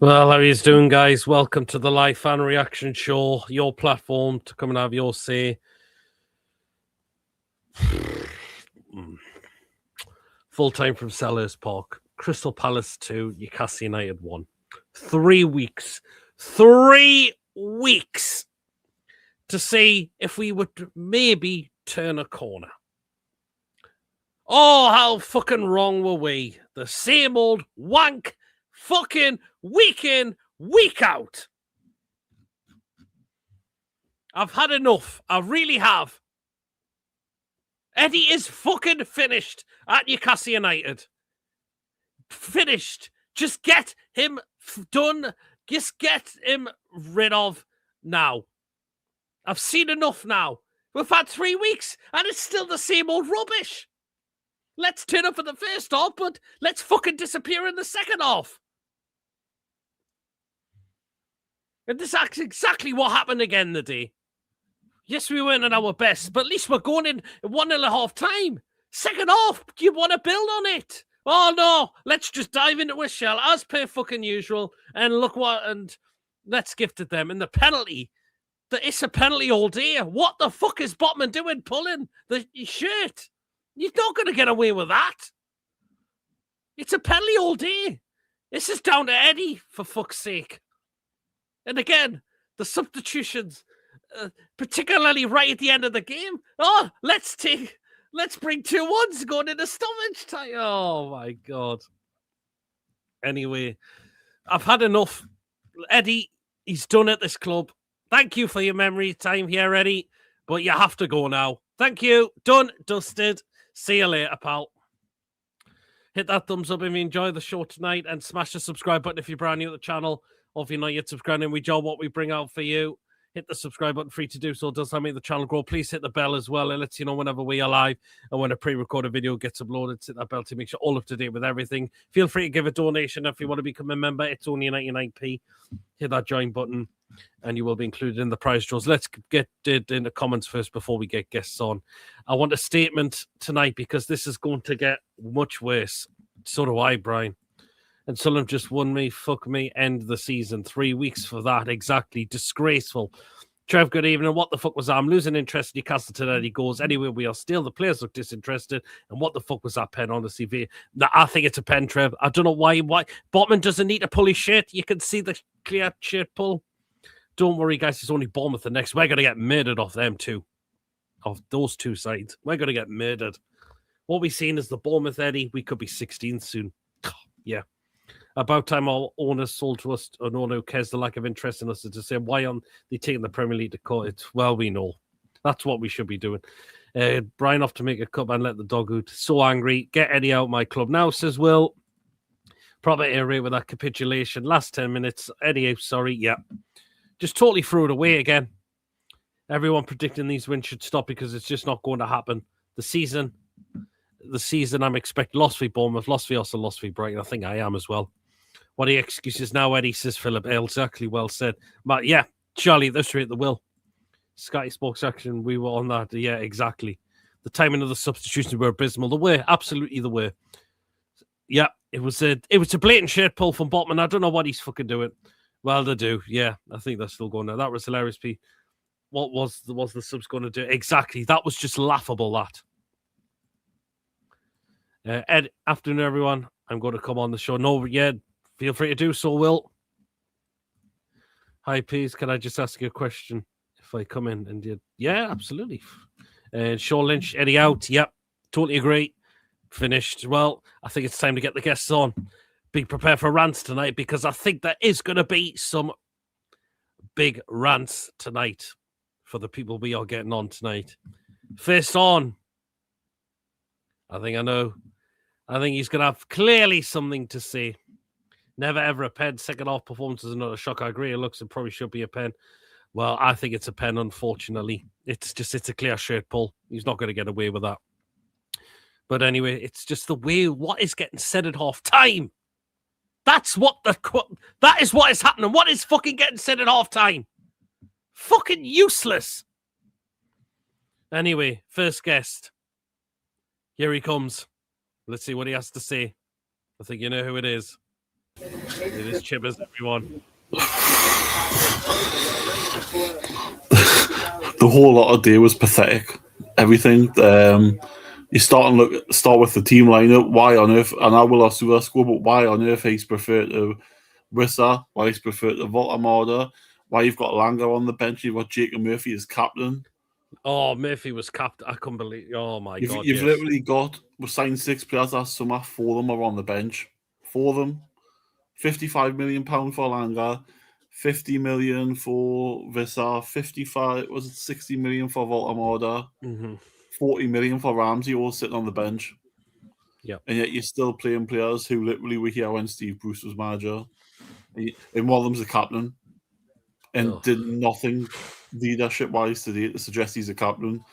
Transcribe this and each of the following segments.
Well, how are you doing, guys? Welcome to the live fan reaction show, your platform to come and have your say. Full time from Selhurst Park. Crystal Palace 2, Newcastle United 1. 3 weeks. 3 weeks to see if we would maybe turn a corner. Oh, how fucking wrong were we? The same old wank fucking week in, week out. I've had enough. I really have. Eddie is fucking finished at Newcastle United. Finished. Just get him done. Just get him rid of now. I've seen enough now. We've had 3 weeks and it's still the same old rubbish. Let's turn up for the first half, but let's fucking disappear in the second half. And this is exactly what happened again today. Yes, we weren't at our best, but at least we're going in 1-0 at half time. Second half, you want to build on it? Oh no, let's just dive into a shell as per fucking usual and look what, and let's gift it them. And the penalty, it's a penalty all day. What the fuck is Botman doing pulling the shirt? You're not going to get away with that. It's a penalty all day. This is down to Eddie, for fuck's sake. And again, the substitutions, particularly right at the end of the game. Oh, let's bring 2-1s going into stoppage time. Oh my God. Anyway, I've had enough. Eddie, he's done at this club. Thank you for your memory time here, Eddie. But you have to go now. Thank you. Done, dusted. See you later, pal. Hit that thumbs up if you enjoy the show tonight and smash the subscribe button if you're brand new to the channel. Or if you're not yet subscribed and we enjoy what we bring out for you. Hit the subscribe button, free to do so. It does help make the channel grow. Please hit the bell as well. It lets you know whenever we are live and when a pre-recorded video gets uploaded. Hit that bell to make sure all up to date with everything. Feel free to give a donation if you want to become a member. It's only 99p. Hit that join button and you will be included in the prize draws. Let's get it in the comments first before we get guests on. I want a statement tonight because this is going to get much worse. So do I, Brian. And Sunderland just won me, fuck me, end the season. 3 weeks for that, exactly. Disgraceful. Trev, good evening. What the fuck was that? I'm losing interest in Newcastle today. He goes, anyway, we are still. The players look disinterested. And what the fuck was that pen, honestly? I think it's a pen, Trev. I don't know why. Botman doesn't need to pull his shit. You can see the clear shit pull. Don't worry, guys. It's only Bournemouth the next. We're going to get murdered off them too. Of those two sides. We're going to get murdered. What we've seen is the Bournemouth Eddie. We could be 16th soon. Yeah. About time our owners sold to us an owner who cares the lack of interest in us to say, why aren't they taking the Premier League to court? It's, well, we know. That's what we should be doing. Brian off to make a cup and let the dog out. So angry. Get Eddie out of my club now, says Will. Proper area with that capitulation. Last 10 minutes. Eddie out, sorry. Yeah. Just totally threw it away again. Everyone predicting these wins should stop because it's just not going to happen. The season I'm expecting lost for Bournemouth, lost for us, and lost for Brighton. I think I am as well. What are the excuses now, Eddie, says Philip. Exactly, well said. But yeah, Charlie, that's right, the Will. Sky Sports Action, we were on that. Yeah, exactly. The timing of the substitutions were abysmal. They were, absolutely they were. Yeah, it was a blatant shirt pull from Botman. I don't know what he's fucking doing. Well, they do. Yeah, I think they're still going there. That was hilarious, Pete. What was the subs going to do? Exactly. That was just laughable, that. Ed, afternoon, everyone. I'm going to come on the show. No, yeah, feel free to do so, Will. Hi, please. Can I just ask you a question if I come in? And yeah, absolutely. Sean Lynch, Eddie out. Yep, totally agree. Finished. Well, I think it's time to get the guests on. Be prepared for rants tonight because I think there is going to be some big rants tonight for the people we are getting on tonight. First on, I think I know. I think he's going to have clearly something to say. Never ever a pen. Second half performance is another shock. I agree. It looks, it probably should be a pen. Well, I think it's a pen, unfortunately. It's a clear shirt pull. He's not going to get away with that. But anyway, it's just the way what is getting said at half time. That is what is happening. What is fucking getting said at half time? Fucking useless. Anyway, first guest. Here he comes. Let's see what he has to say. I think you know who it is. It is Chibbers, everyone. The whole lot of day was pathetic. Everything. You start with the team lineup. Why on earth? And I will ask you that score, but why on earth he's preferred to Wissa? Why he's preferred to Voltamada? Why you've got Langer on the bench? You've got Jacob Murphy as captain. Oh, Murphy was captain. I couldn't believe. Oh my God! You've Yes. literally got we signed 6 players last summer. 4 of them are on the bench. 4 of them. £55 million for Langer. 50 million for Vissar, 55 was it 60 million for Voltamada, 40 million for Ramsey, all sitting on the bench. Yeah. And yet you're still playing players who literally were here when Steve Bruce was manager. And one of them's the captain and did nothing leadership wise today to suggest he's a captain.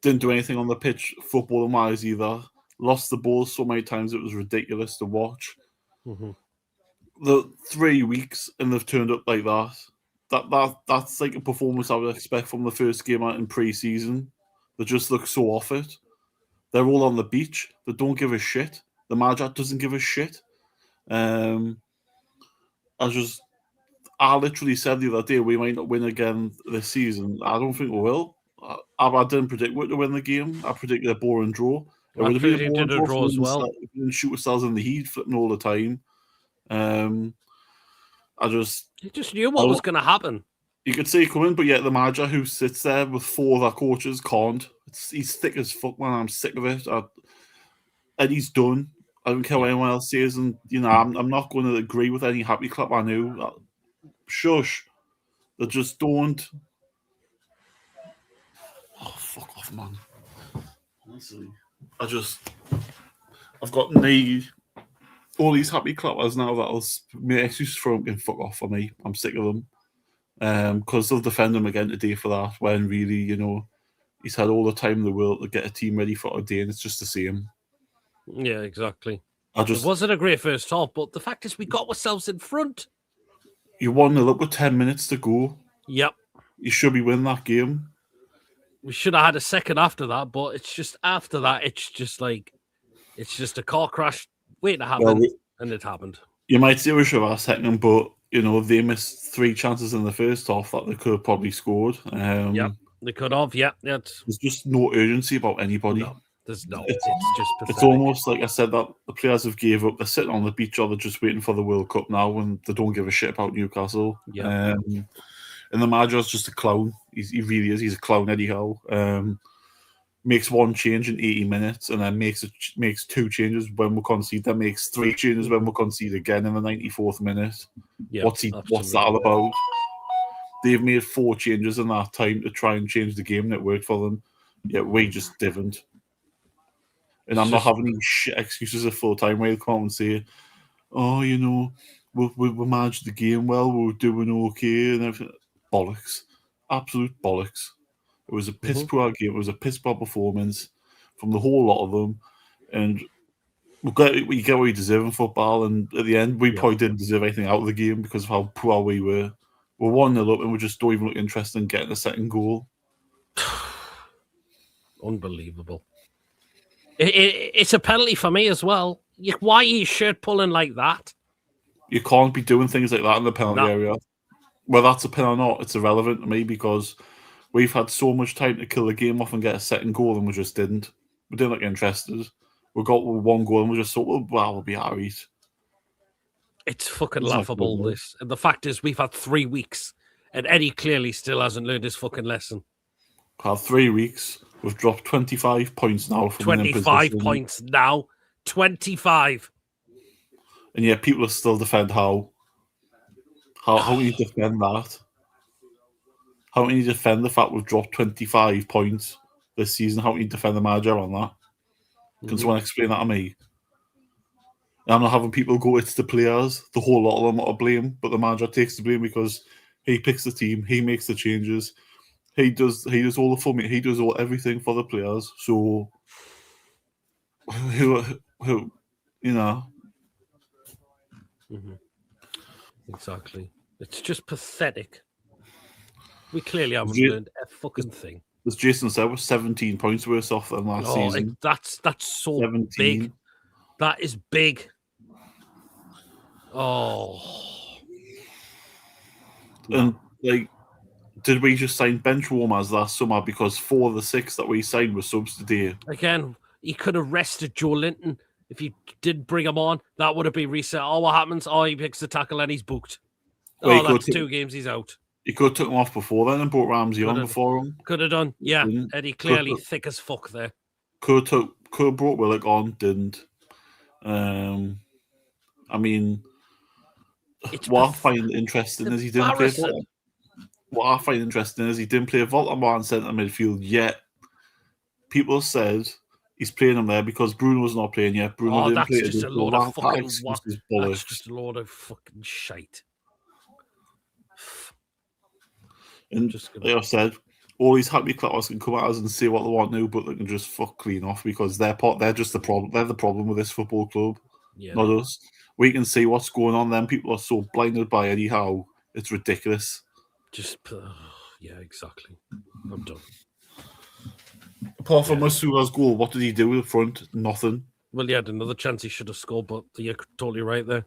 Didn't do anything on the pitch, footballing wise either. Lost the ball so many times it was ridiculous to watch. The 3 weeks and they've turned up like that. That's like a performance I would expect from the first game out in pre-season. They just look so off it. They're all on the beach. They don't give a shit. The manager doesn't give a shit. I literally said the other day we might not win again this season. I don't think we will. I didn't predict we to win the game. I predicted a boring draw. It would have been a boring draw as well. We didn't shoot ourselves in the heat, flipping all the time. You just knew what was going to happen. You could see it coming, but yet the manager who sits there with 4 other coaches can't. He's thick as fuck, man. I'm sick of it. And he's done. I don't care what anyone else says, and I'm not going to agree with any happy clap I knew. Shush. They just don't. Oh, fuck off, man. Honestly. I've got all these happy clappers now that'll make excuses for them and fuck off for me. I'm sick of them. Because they'll defend him again today for that, when really, he's had all the time in the world to get a team ready for a day, and it's just the same. Yeah, exactly. It wasn't a great first half, but the fact is we got ourselves in front. You 1-0 up with 10 minutes to go. Yep. You should be winning that game. We should have had a second after that, but it's just after that, it's just a car crash waiting to happen, and it happened. You might say we should have had a second, but they missed 3 chances in the first half that they could have probably scored. Yeah, they could have. Yeah, there's just no urgency about anybody. No, there's no. It's just pathetic. It's almost like I said that the players have gave up. They're sitting on the beach, or they're just waiting for the World Cup now, and they don't give a shit about Newcastle. Yeah. And the manager's just a clown. He really is. He's a clown anyhow. Makes 1 change in 80 minutes, and then makes 2 changes when we concede. Then makes 3 changes when we concede again in the 94th minute. Yeah, what's that all about? They've made 4 changes in that time to try and change the game, and it worked for them. Yet we just didn't. And I'm not having any shit excuses at full time where they'll come out and say, "Oh, we managed the game well. We were doing okay and everything." Bollocks, absolute bollocks. It was a piss poor game. It was a piss poor performance from the whole lot of them, and you get what you deserve in football. And at the end, we probably didn't deserve anything out of the game because of how poor we were. We're 1-0 up, and we just don't even look interested in getting a second goal. Unbelievable. It's a penalty for me as well. Why are you shirt pulling like that? You can't be doing things like that in the penalty area. Whether that's a pen or not, it's irrelevant to me because we've had so much time to kill the game off and get a second goal, and we just didn't. We didn't look interested. We got 1 goal, and we just thought, well, we'll be all right. It's fucking laughable, this. And the fact is, we've had 3 weeks, and Eddie clearly still hasn't learned his fucking lesson. We've had 3 weeks. We've dropped 25 points now from 25 points now. 25. And yet people still defend Howe. How can you defend that? How can you defend the fact we've dropped 25 points this season? How can you defend the manager on that? Can someone explain that to me? And I'm not having people go, it's the players. The whole lot of them are to blame, but the manager takes the blame because he picks the team, he makes the changes, he does all the filming, he does everything for the players. So who Exactly. It's just pathetic. We clearly haven't learned a fucking thing. As Jason said, we're 17 points worse off than last season. That's so 17. big. That is big. Oh. And like, did we just sign bench warmers last summer because 4 of the 6 that we signed were subs today? Again, he could have rested Joe Linton if he did bring him on. That would have been reset. Oh, what happens? Oh, he picks the tackle and he's booked. Well, That's 2 games he's out. He could have took him off before then and brought Ramsey on before him. Could have done, yeah. Didn't. Eddie clearly thick as fuck there. Could have brought Willock on, didn't. I mean, what I find interesting is he didn't play Volta. What I find interesting is he didn't play Volta in centre midfield yet. People said he's playing him there because Bruno's not playing yet. Bruno didn't play. That's just a load of fucking That's just a load of fucking shite. And like I said, all these happy clappers can come at us and say what they want now, but they can just fuck clean off because they're just the problem. They're the problem with this football club, not us. We can see what's going on. Then people are so blinded by Eddie Howe. It's ridiculous. Yeah, exactly. I'm done. Apart from Masura's goal, what did he do up front? Nothing. Well, he had another chance he should have scored, but you're totally right there.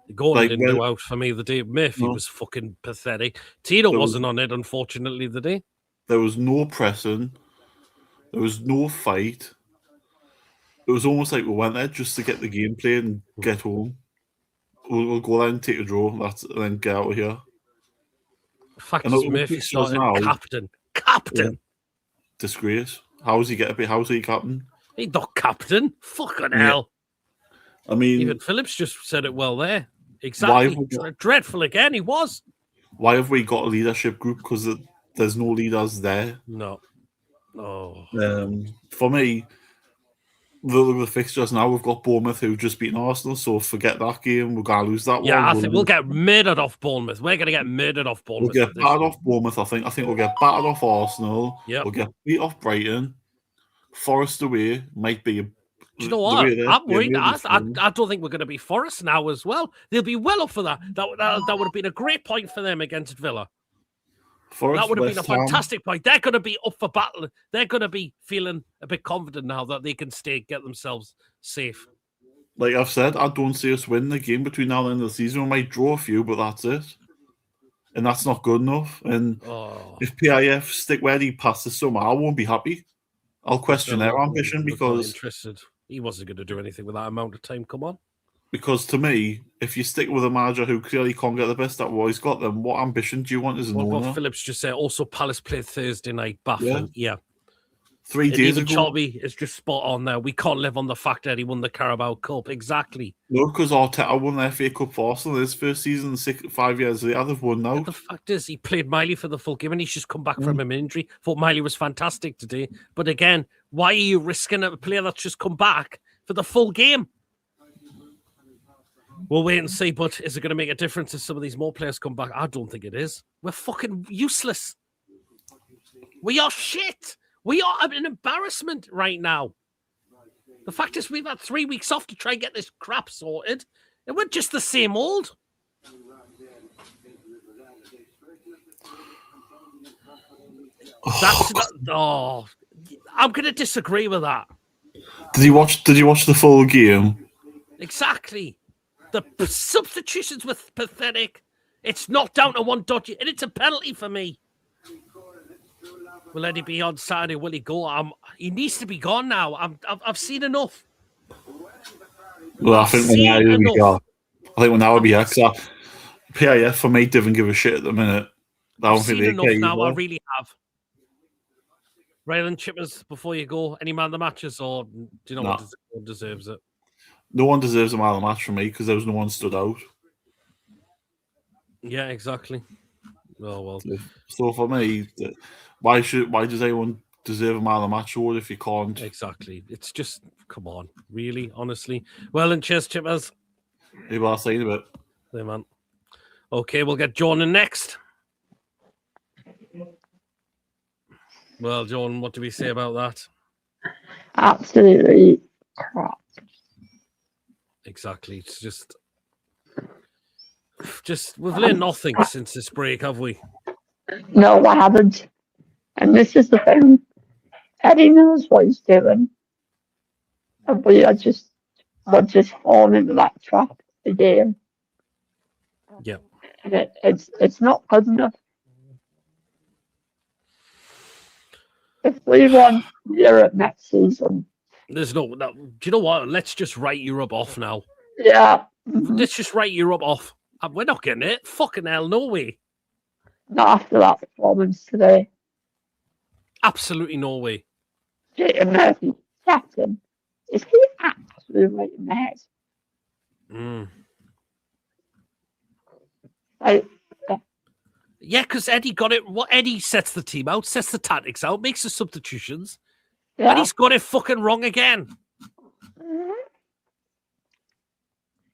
The goal didn't go out for me the day. Murphy was fucking pathetic. Tino wasn't on it, unfortunately, the day. There was no pressing. There was no fight. It was almost like we went there just to get the game played and get home. We'll go there and take a draw, and then get out of here. The fact is, Murphy started captain. Yeah. Disgrace. How's he captain? He's not captain. Fucking hell. I mean, even Phillips just said it well there. Exactly. Dreadful again. He was. Why have we got a leadership group? Because there's no leaders there. No. Oh. For me, the fixtures now, we've got Bournemouth who've just beaten Arsenal, so forget that game. We're going to lose that one. Yeah, I think we'll get murdered off Bournemouth. We're going to get murdered off Bournemouth. We'll get battered off Bournemouth, I think. I think we'll get battered off Arsenal. Yep. We'll get beat off Brighton. Forest away might be a... Do you know what? I'm worried. I don't think we're going to be Forest now as well. They'll be well up for that. That would have been a great point for them against Villa. That would have been a fantastic point. They're going to be up for battle. They're going to be feeling a bit confident now that they can get themselves safe. Like I've said, I don't see us winning the game between now and the end of the season. We might draw a few, but that's it. And that's not good enough. And if PIF stick where he past the summer, I won't be happy. I'll question their ambition because... He wasn't going to do anything with that amount of time. Come on. Because to me, if you stick with a manager who clearly can't get the best out of what he's got, then what ambition do you want as an owner? What Phillips just said. Also, Palace played Thursday night. Baffling. Yeah. 3 days ago. Chobby is just spot on there. We can't live on the fact that he won the Carabao Cup. Exactly. No, because Arteta won the FA Cup for Arsenal his first season, 5 years later, they've won now. The fact is, he played Miley for the full game and he's just come back from an injury. Thought Miley was fantastic today. But again, why are you risking a player that's just come back for the full game? We'll wait and see, but is it going to make a difference if some of these more players come back? I don't think it is. We're fucking useless. We are shit. We are an embarrassment right now. The fact is, we've had 3 weeks off to try and get this crap sorted, and we're just the same old. I'm going to disagree with that. Did you watch the full game? Exactly. The substitutions were pathetic. It's not down to one dodgy, and it's a penalty for me. Will Eddie be on Saturday? Will he go? He needs to be gone now. I've seen enough. Well, I think when now we go. I think when now would be PIF for me didn't give a shit at the minute. I've seen enough now. I really have. Ryland Chippers, before you go, any man of the matches, or do you know what deserves it? No one deserves a man of the match for me because there was no one stood out. Yeah, exactly. Oh well. So for me, why does anyone deserve a man of the match award if you can't? Exactly. It's just come on, really, honestly. Well, and cheers, Chippers. Maybe I'll say a bit. There, man. Okay, we'll get John in next. Well, John, what do we say about that? Absolutely crap. Exactly. It's just we've learned nothing since this break, have we? No, I haven't. And this is the thing. Eddie knows what he's doing. And we're just falling into that trap again. Yeah. And it's not good enough. If we want Europe next season, There's no. Do you know what? Let's just write Europe off now. yeah, Let's just write Europe off. We're not getting it. Fucking hell, no way. not after that performance today. Absolutely no way. Jacob Murphy, captain, is he actually right in the head? Mm. Like, Yeah, because Eddie got it. What Eddie sets the team out, sets the tactics out, makes the substitutions, and yeah. he's got it fucking wrong again.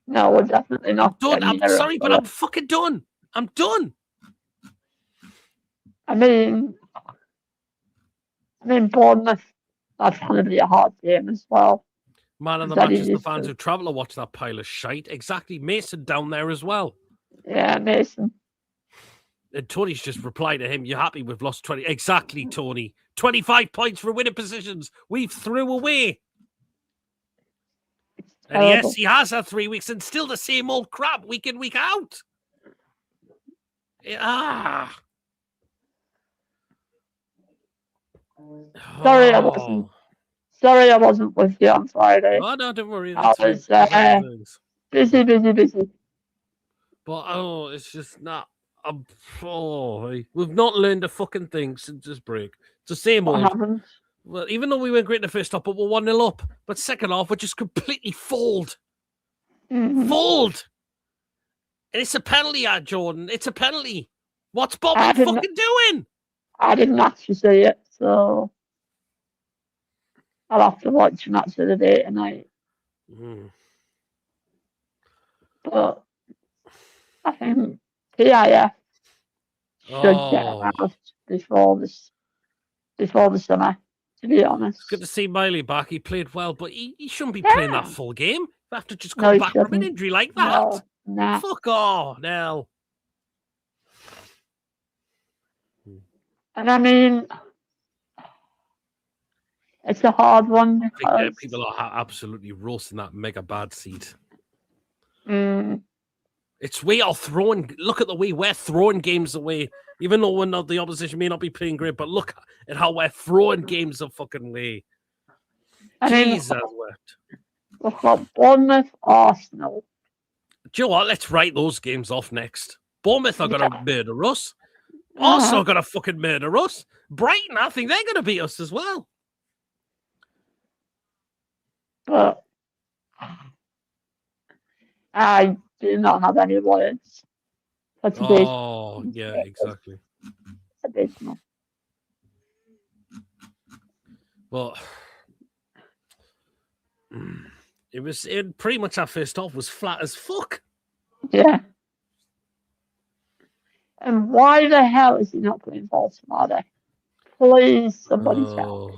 No, we're definitely not. Done. I'm getting sorry, but I'm fucking done. I'm done. I mean, Bournemouth, that's going to be a hard game as well. Man of the That match is the is fans true. who travel to watch that pile of shite. Exactly. Mason down there as well. Yeah, Mason. And Tony's just replied to him, you're happy we've lost 20. Exactly, Tony. 25 points for winning positions. We've threw away. And yes, he has had 3 weeks and still the same old crap week in, week out. Sorry, I wasn't with you on Friday. Oh, no, don't worry. I was busy. But, it's just not. We've not learned a fucking thing since this break. It's the same What old. happened? Well, even though we went great in the first half, but we're 1-0 up. But second half, we're just completely fold. Fold. And it's a penalty, Jordan. It's a penalty. What's Bobby fucking doing? I didn't actually see it, so I'll have to watch the match of the day tonight. But I think PIF should get out before the summer, to be honest. Good to see Miley back. He played well, but he shouldn't be playing that full game. You have to just come back from an injury like that. No. Fuck off, Nell. And I mean, it's a hard one because people are absolutely roasting that mega bad seed. It's we are throwing. Look at the way we're throwing games away, even though the opposition may not be playing great. But look at how we're throwing games a fucking way. Jesus, we've got Bournemouth, Arsenal. Do you know what? Let's write those games off next. Bournemouth are going to murder us. Arsenal are going to fucking murder us. Brighton, I think they're going to beat us as well. But I do not have any words. Oh, yeah, exactly. It's abysmal. But it pretty much our first half was flat as fuck. Yeah. And why the hell is he not playing Baltimore? Please, somebody tell me.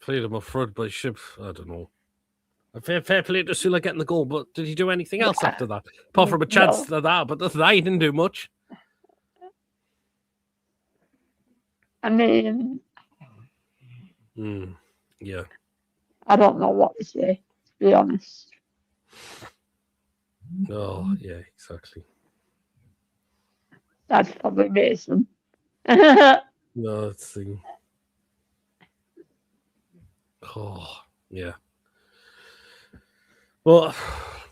Played him up front, but I don't know. A fair play to Sula getting the goal, but did he do anything else after that? Apart from a chance to that, but that he didn't do much. I mean, yeah. I don't know what to say, to be honest. Oh, yeah, exactly. That's probably Mason. No, let's see. Oh, yeah. Well,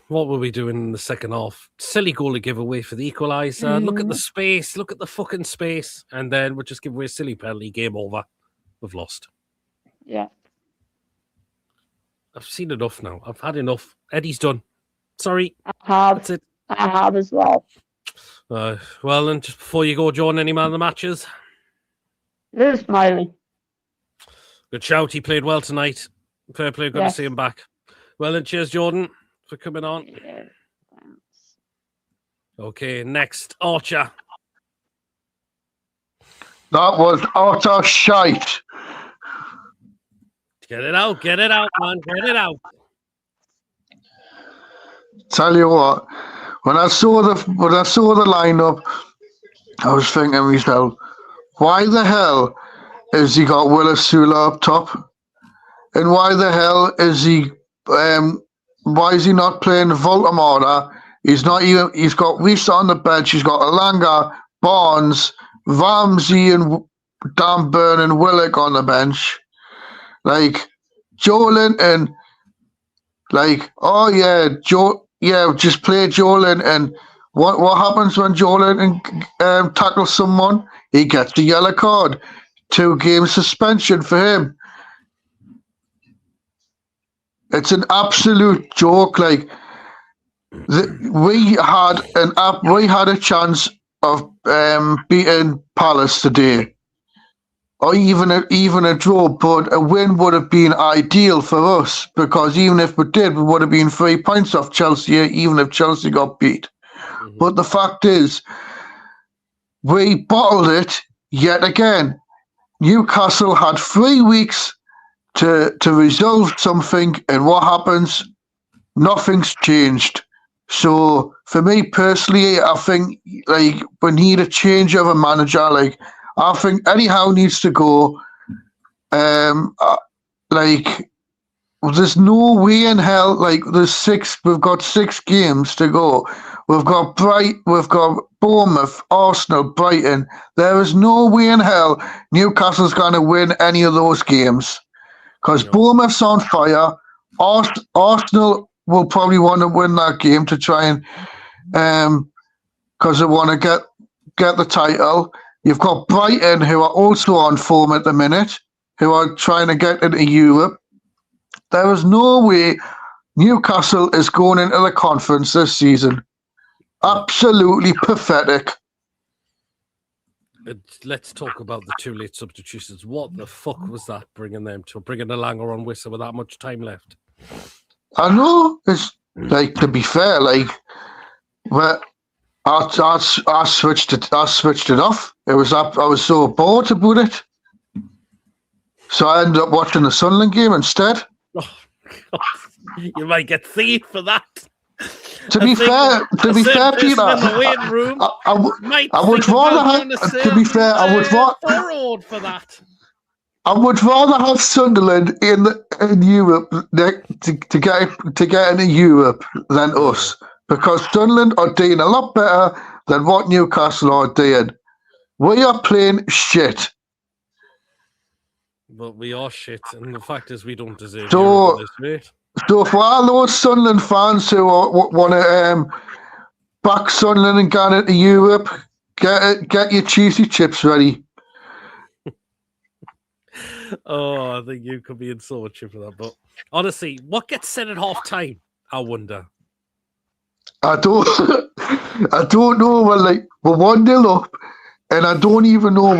what were we doing in the second half? Silly goal to give away for the equaliser. Look at the space. Look at the fucking space. And then we'll just give away a silly penalty. Game over. We've lost. Yeah. I've seen enough now. I've had enough. Eddie's done. Sorry. I have. That's it. I have as well. Well, and just before you go, John, any man of the matches? Lou Smiley. Good shout. He played well tonight. Fair play. Good to see him back. Well, and cheers, Jordan, for coming on. Yeah, thanks. Okay, next, Archer. That was utter shite. Get it out, man. Get it out. Tell you what, when I saw the lineup, I was thinking to myself, why the hell has he got Willis Sula up top? And why the hell is he why is he not playing Voldemort He's not even. He's got Reese on the bench. He's got Alanga, Barnes, Ramsey, and Dan Burn and Willock on the bench. Like Joe Linton. Like, oh yeah, just play Joe Linton. What happens when Joe Linton tackles someone? He gets a yellow card. 2-game suspension for him. It's an absolute joke. Like we had a chance of beating Palace today, or even a draw. But a win would have been ideal for us, because even if we did, we would have been 3 points off Chelsea. Even if Chelsea got beat, but the fact is, we bottled it yet again. Newcastle had 3 weeks to resolve something, and what happens? Nothing's changed. So for me personally, I think like we need a change of a manager. Like I think Eddie Howe needs to go. Like there's no way in hell. Like we've got 6 games to go. We've got Bournemouth, Arsenal, Brighton. There is no way in hell Newcastle's going to win any of those games, because Bournemouth's on fire. Arsenal will probably want to win that game to try and, because they want to get the title. You've got Brighton, who are also on form at the minute, who are trying to get into Europe. There is no way Newcastle is going into the conference this season. Absolutely pathetic. Let's talk about the 2 late substitutions. What the fuck was that bringing Alanga on Whistle with that much time left? I know. It's like, to be fair, like, well, I switched it off. I was so bored about it, so I ended up watching the Sunderland game instead. Oh, God. You might get thieved for that. To be fair, Peter, I would rather have. To be fair, I would rather have Sunderland in Europe to get into Europe than us, because Sunderland are doing a lot better than what Newcastle are doing. We are playing shit. But we are shit, and the fact is we don't deserve this, mate. So for all those Sunderland fans who want to back Sunderland and get into Europe, get your cheesy chips ready. Oh, I think you could be in so much for that. But honestly, what gets said at half time? I wonder. I don't know. Well, like, we're 1-0 up, and I don't even know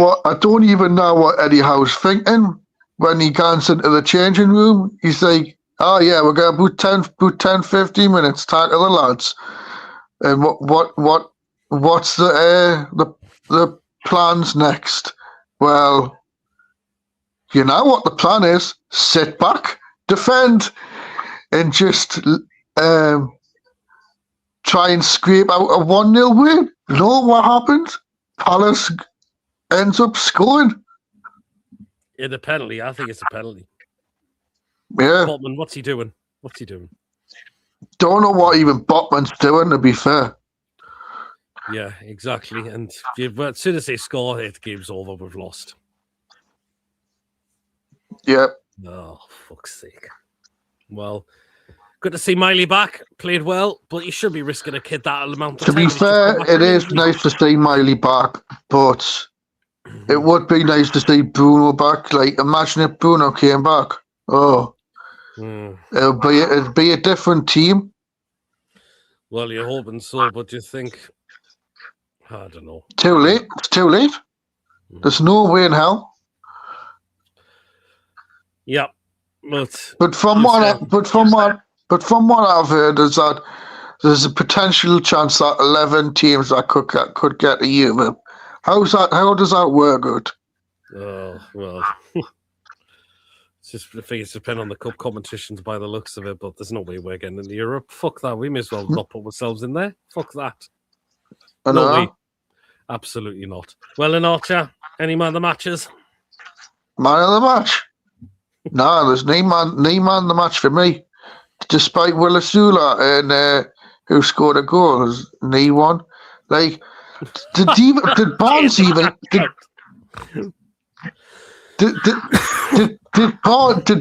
what Eddie Howe's thinking when he gets into the changing room. He's like, oh yeah, we're gonna about 10, 15 minutes, tackle the lads. And what's the plans next? Well, you know what the plan is: sit back, defend, and just try and scrape out a 1-0 win. You know what happens? Palace ends up scoring. In a penalty, I think it's a penalty. Yeah. Botman, what's he doing? Don't know what even Botman's doing, to be fair. Yeah, exactly. And as soon as they score, the game's over. We've lost. Yeah. Oh, fuck's sake. Well, good to see Miley back. Played well, but you should be risking a kid that amount of time. To be fair, it is injury. nice to see Miley back, but it would be nice to see Bruno back. Like, imagine if Bruno came back. Oh. It'd be a different team. Well, you're hoping so, but you think, I don't know. Too late. It's too late. There's no way in hell. Yeah, but from what I've heard is that there's a potential chance that 11 teams that could get to Europe. How does that work out? Oh well. I think it's depending on the cup competitions by the looks of it, but there's no way we're getting into Europe. Fuck that. We may as well not put ourselves in there. Fuck that. No way. Absolutely not. Well, in Archer, any man of the matches? Man of the match? No, there's no man the match for me. Despite Willisula and who scored a goal. His knee one. Like, did Barnes even did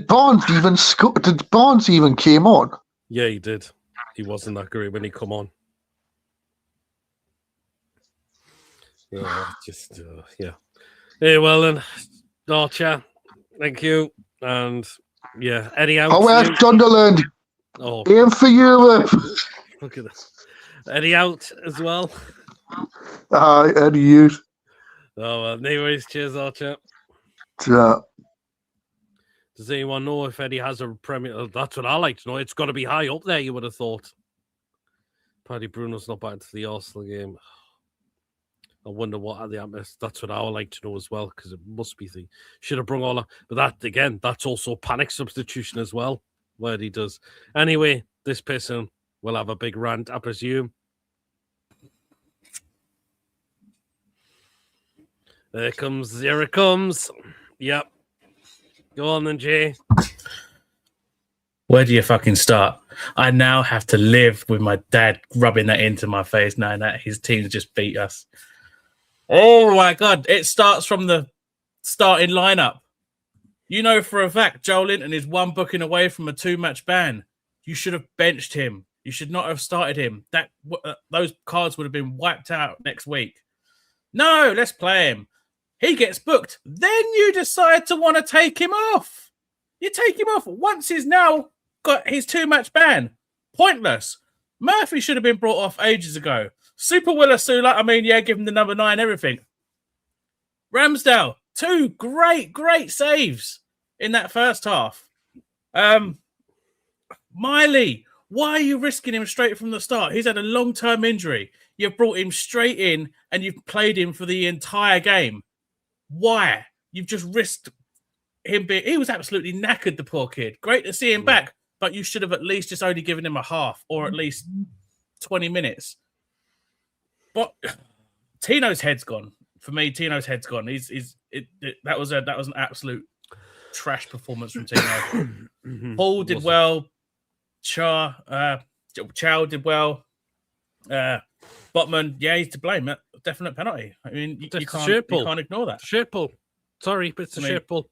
Barnes even score? Did Barnes even came on? Yeah, he did. He wasn't that great when he come on. Yeah. Hey, well then, Archer, thank you. And yeah, Eddie out. Oh, well, Sunderland. Oh, Aim for Europe. look at this. Eddie out as well. Eddie Hughes. Oh, well, anyways, cheers, Archer. Yeah. Does anyone know if Eddie has a Premier? That's what I like to know. It's got to be high up there, you would have thought. Paddy Bruno's not back to the Arsenal game. I wonder what are the atmosphere. That's what I would like to know as well, because it must be the should have brought all that. But that again, that's also panic substitution as well, where he does. Anyway, this person will have a big rant, I presume. There it comes. Yep. Go on then, Jay. Where do you fucking start? I now have to live with my dad rubbing that into my face, knowing that his team's just beat us. Oh my God. It starts from the starting lineup. You know for a fact Joe Linton is one booking away from a 2-match ban. You should have benched him. You should not have started him. Those cards would have been wiped out next week. No, let's play him. He gets booked. Then you decide to want to take him off. You take him off once he's now got his 2-match ban. Pointless. Murphy should have been brought off ages ago. Super Willasula, I mean, yeah, give him the number 9, everything. Ramsdale, 2 great saves in that first half. Miley, why are you risking him straight from the start? He's had a long-term injury. You've brought him straight in and you've played him for the entire game. Why? You've just risked him being... He was absolutely knackered, the poor kid. Great to see him back, but you should have at least just only given him a half or at least 20 minutes. But Tino's head's gone. For me, Tino's head's gone. That was an absolute trash performance from Tino. Paul did well. Chow did well. Botman, yeah, he's to blame. Definite penalty. I mean, you can't ignore that. Shirt pull. Sorry, but it's a shirt pull.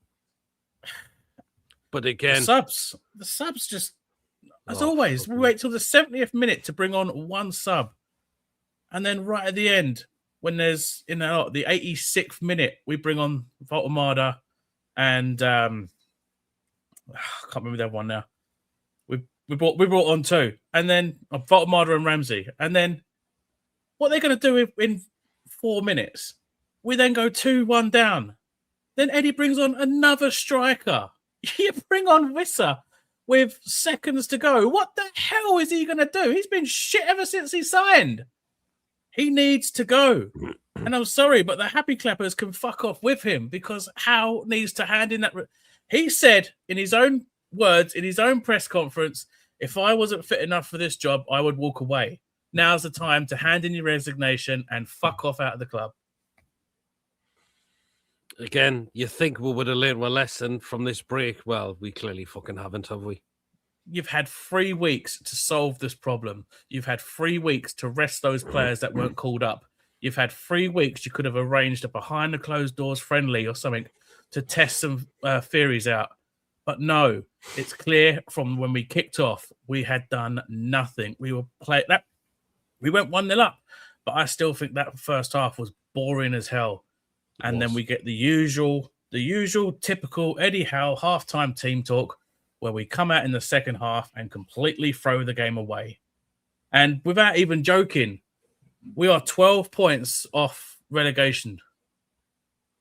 But again, the subs just, as always, we wait till the 70th minute to bring on one sub. And then right at the end, when there's the 86th minute, we bring on Voltemada and I can't remember the other one now. We brought on 2, and then Voltemada and Ramsey, and then what they're going to do in 4 minutes? We then go 2-1 down. Then Eddie brings on another striker. You bring on Wissa with seconds to go. What the hell is he going to do? He's been shit ever since he signed. He needs to go. And I'm sorry, but the happy clappers can fuck off with him because Howe needs to hand in that. He said in his own words, in his own press conference, if I wasn't fit enough for this job, I would walk away. Now's the time to hand in your resignation and fuck off out of the club. Again, you think we would have learned a lesson from this break? Well, we clearly fucking haven't, have we? You've had 3 weeks to solve this problem. You've had 3 weeks to rest those players that weren't called up. You've had 3 weeks. You could have arranged a behind the closed doors friendly or something to test some theories out. But no, it's clear from when we kicked off, we had done nothing. We were playing that. We went 1-0 up, but I still think that first half was boring as hell. And then we get the usual typical Eddie Howe halftime team talk where we come out in the second half and completely throw the game away. And without even joking, we are 12 points off relegation.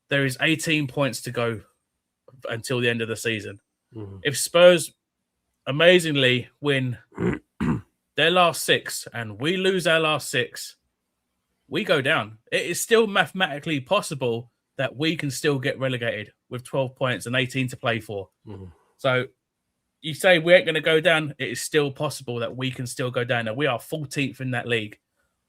There is 18 points to go until the end of the season. Mm-hmm. If Spurs amazingly win their last 6 and we lose our last 6, we go down. It is still mathematically possible that we can still get relegated with 12 points and 18 to play for. Mm-hmm. So you say we ain't going to go down. It is still possible that we can still go down. Now, we are 14th in that league.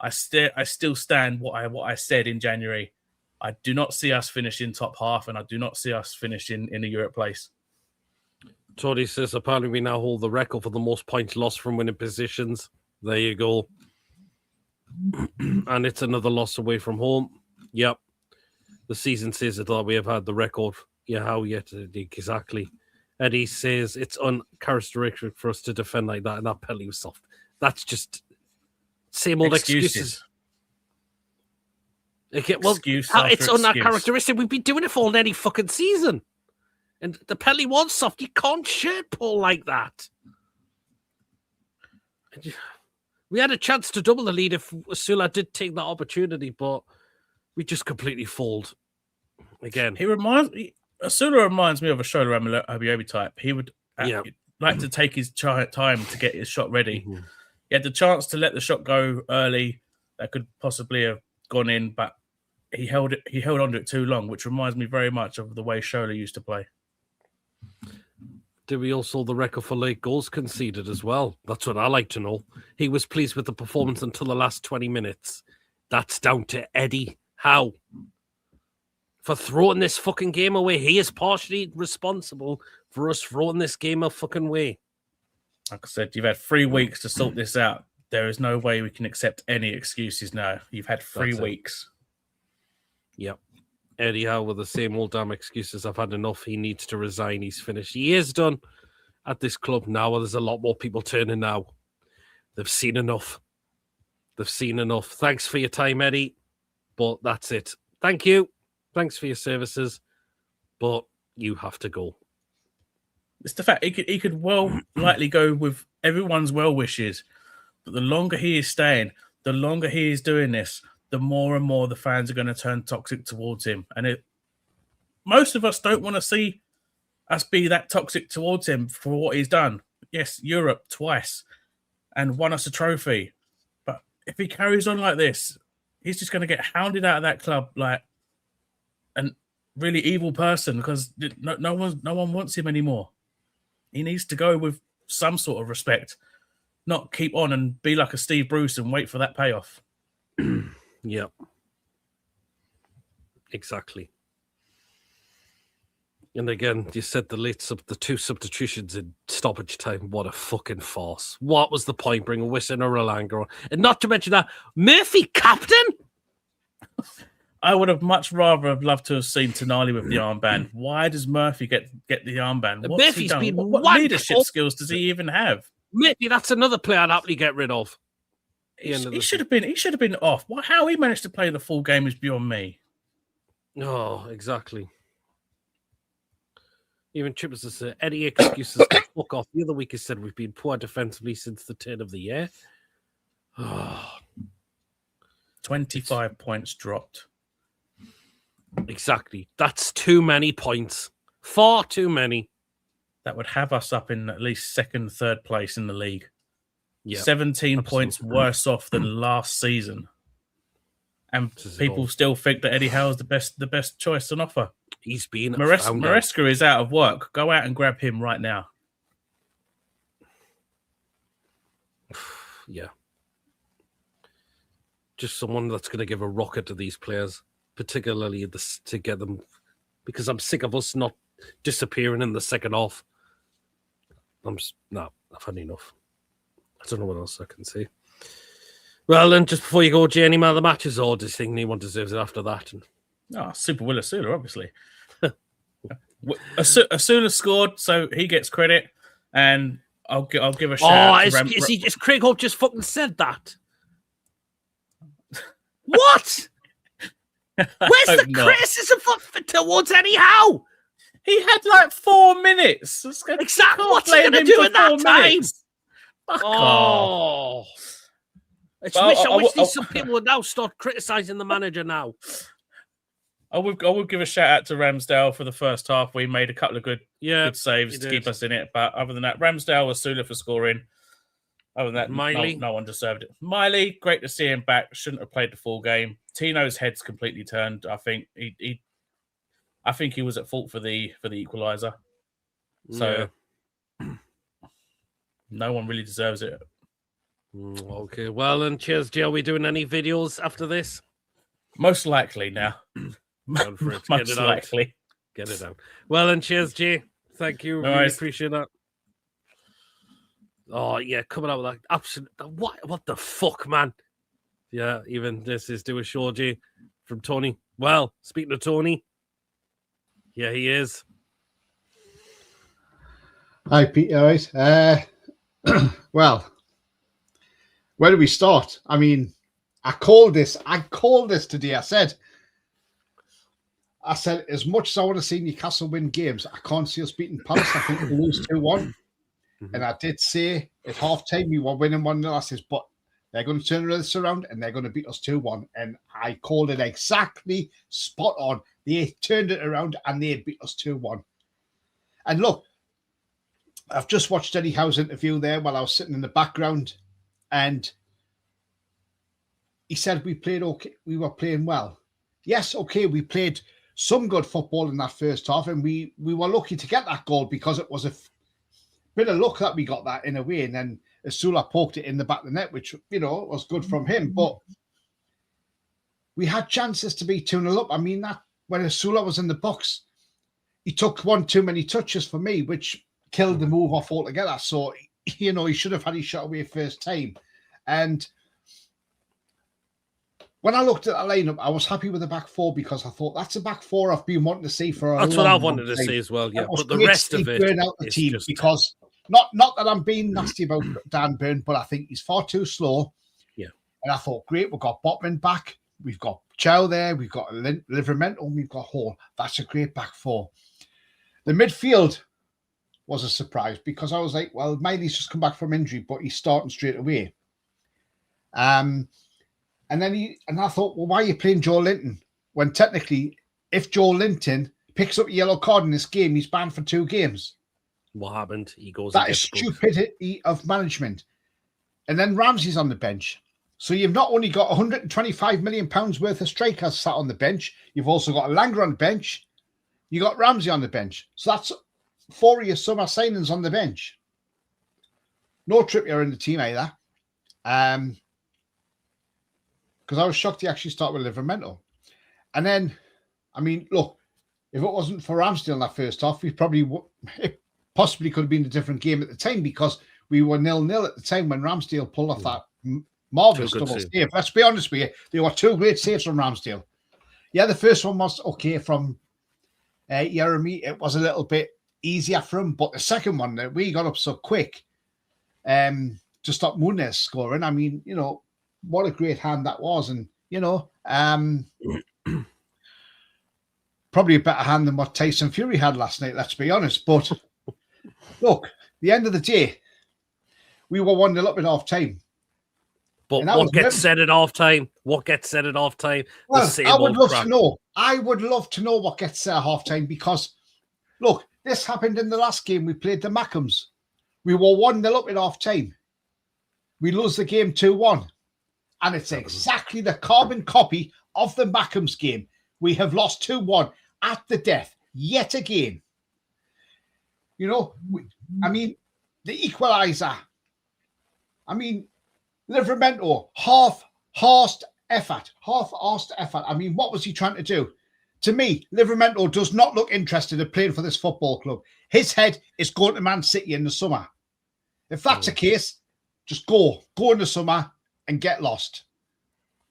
I still stand what I said in January. I do not see us finishing top half, and I do not see us finishing in a Europe place. Tony says apparently we now hold the record for the most points lost from winning positions. There you go. And it's another loss away from home. Yep. The season says that we have had the record. Yeah, how yet? Exactly. Eddie says it's uncharacteristic for us to defend like that, and that penalty was soft. That's just same old excuses. Okay, well, it's uncharacteristic. We've been doing it for any fucking season. And the penalty was soft. You can't shirt pull like that. We had a chance to double the lead if Sula did take that opportunity, but we just completely fold again. Sula reminds me of a Shola Abiobi type. He would like to take his time to get his shot ready. Mm-hmm. He had the chance to let the shot go early. That could possibly have gone in, but he held on to it too long, which reminds me very much of the way Shola used to play. Did we also the record for late goals conceded as well? That's what I like to know. He was pleased with the performance until the last 20 minutes. That's down to Eddie Howe for throwing this fucking game away. He is partially responsible for us throwing this game a fucking way. Like I said, you've had 3 weeks to sort this out. There is no way we can accept any excuses now. You've had 3 weeks. Yep. Eddie Howe with the same old damn excuses. I've had enough. He needs to resign. He's finished. He is done at this club now. There's a lot more people turning now. They've seen enough. Thanks for your time, Eddie. But that's it. Thank you. Thanks for your services. But you have to go. It's the fact he could well likely go with everyone's well wishes. But the longer he is staying, the longer he is doing this, the more and more the fans are going to turn toxic towards him. And most of us don't want to see us be that toxic towards him for what he's done. Yes, Europe twice and won us a trophy. But if he carries on like this, he's just going to get hounded out of that club like a really evil person because no one wants him anymore. He needs to go with some sort of respect, not keep on and be like a Steve Bruce and wait for that payoff. Yep. Exactly. And again, you said the 2 substitutions in stoppage time. What a fucking farce. What was the point bringing Wisson or Rolanga on? And not to mention that, Murphy captain? I would have much rather have loved to have seen Tonali with the armband. Why does Murphy get the armband? What's Murphy's been what leadership skills does he even have? Maybe that's another player I'd happily get rid of. He should have been off. How he managed to play the full game is beyond me. Oh, exactly. Even Chippers has said any excuses to fuck off. The other week he said we've been poor defensively since the turn of the year. 25 points dropped. Exactly. That's too many points. Far too many. That would have us up in at least 2nd, 3rd place in the league. Yeah, 17 absolutely. Points worse off than last season. And people still think that Eddie Howe's the best choice on offer. He's been Maresca is out of work. Go out and grab him right now. Yeah. Just someone that's going to give a rocket to these players, particularly to get them, because I'm sick of us not disappearing in the second half. I've had enough. I don't know what else I can say. Well, then, just before you go, Jay, any man of the matches, or do you think anyone deserves it after that? Super Will Asula, obviously. Asula scored, so he gets credit, and I'll give a shout out to is Craig Hope just fucking said that? What? Where's the criticism towards Eddie Howe? He had like 4 minutes. Exactly. What's he going to do in that time? Fuck off. I wish some people would now start criticising the manager now. I would give a shout out to Ramsdale for the first half. We made a couple of good saves to keep us in it. But other than that, Ramsdale was Sula for scoring. Other than that, Miley. No one deserved it. Miley, great to see him back. Shouldn't have played the full game. Tino's head's completely turned. I think he was at fault for the equaliser. So no one really deserves it. Okay, well, and cheers, Jay. Are we doing any videos after this? Most likely now. Most likely. Get it out. Well, and cheers, Jay. Thank you. Really appreciate that. Oh yeah, coming out with that absolute what the fuck, man? Yeah, even this is do a show G from Tony. Well, speaking of Tony, yeah, he is. Hi, Pete. All right. Well, where do we start? I mean, I called this today. I said, as much as I want to see Newcastle win games, I can't see us beating Palace. I think we'll lose 2-1. And I did say at half time we were winning 1-0. I says, but they're going to turn this around and they're going to beat us 2-1. And I called it exactly spot on. They turned it around and they beat us 2-1. And look, I've just watched Eddie Howe's interview there while I was sitting in the background. And he said we played okay. We were playing well. Yes, okay, we played some good football in that first half. And we were lucky to get that goal because it was a bit of luck that we got that in a way, and then Asula poked it in the back of the net, which, was good from him. But we had chances to be 2-0 up. I mean, that when Asula was in the box, he took one too many touches for me, which killed the move off altogether. So, he should have had his shot away first time. And when I looked at the lineup, I was happy with the back four because I thought that's a back four I've been wanting to see for a That's long, what I long wanted to time. see as well. Yeah, but the great rest of Steve it Byrne out the is team just because not that I'm being nasty about Dan Byrne, but I think he's far too slow. Yeah, and I thought, great, we've got Botman back, we've got Chow there, we've got Livermore, we've got Hall. That's a great back four. The midfield was a surprise because I was like, well, Miley's just come back from injury, but he's starting straight away. And I thought, well, why are you playing Joe Linton? When technically, if Joe Linton picks up a yellow card in this game, he's banned for 2 games. What happened? He goes. That is stupidity of management. And then Ramsey's on the bench. So you've not only got £125 million worth of strikers sat on the bench, you've also got Langer on the bench. You got Ramsey on the bench. So that's 4 of your summer signings on the bench. No Trippier in the team either. Because I was shocked he actually started with Livermore. And then, I mean, look, if it wasn't for Ramsdale in that first half, it possibly could have been a different game at the time because we were 0-0 at the time when Ramsdale pulled off that marvellous double save. Let's be honest with you, there were 2 great saves from Ramsdale. Yeah, the first one was okay from Jeremy. It was a little bit easier for him, but the second one, we got up so quick to stop Muniz scoring. I mean, what a great hand that was. And, probably a better hand than what Tyson Fury had last night, let's be honest. But look, the end of the day, we were 1-0 up at half time. But what gets said at half time? What gets said at half time? Well, I would love to know. I would love to know what gets said at half time because, look, this happened in the last game. We played the Mackhams. We were 1-0 up at half time. We lose the game 2-1. And it's exactly the carbon copy of the Mackhams game. We have lost 2-1 at the death yet again. I mean, the equaliser. I mean, Livermore, half-arsed effort. I mean, what was he trying to do? To me, Livermore does not look interested in playing for this football club. His head is going to Man City in the summer. If that's the case, just go in the summer and get lost.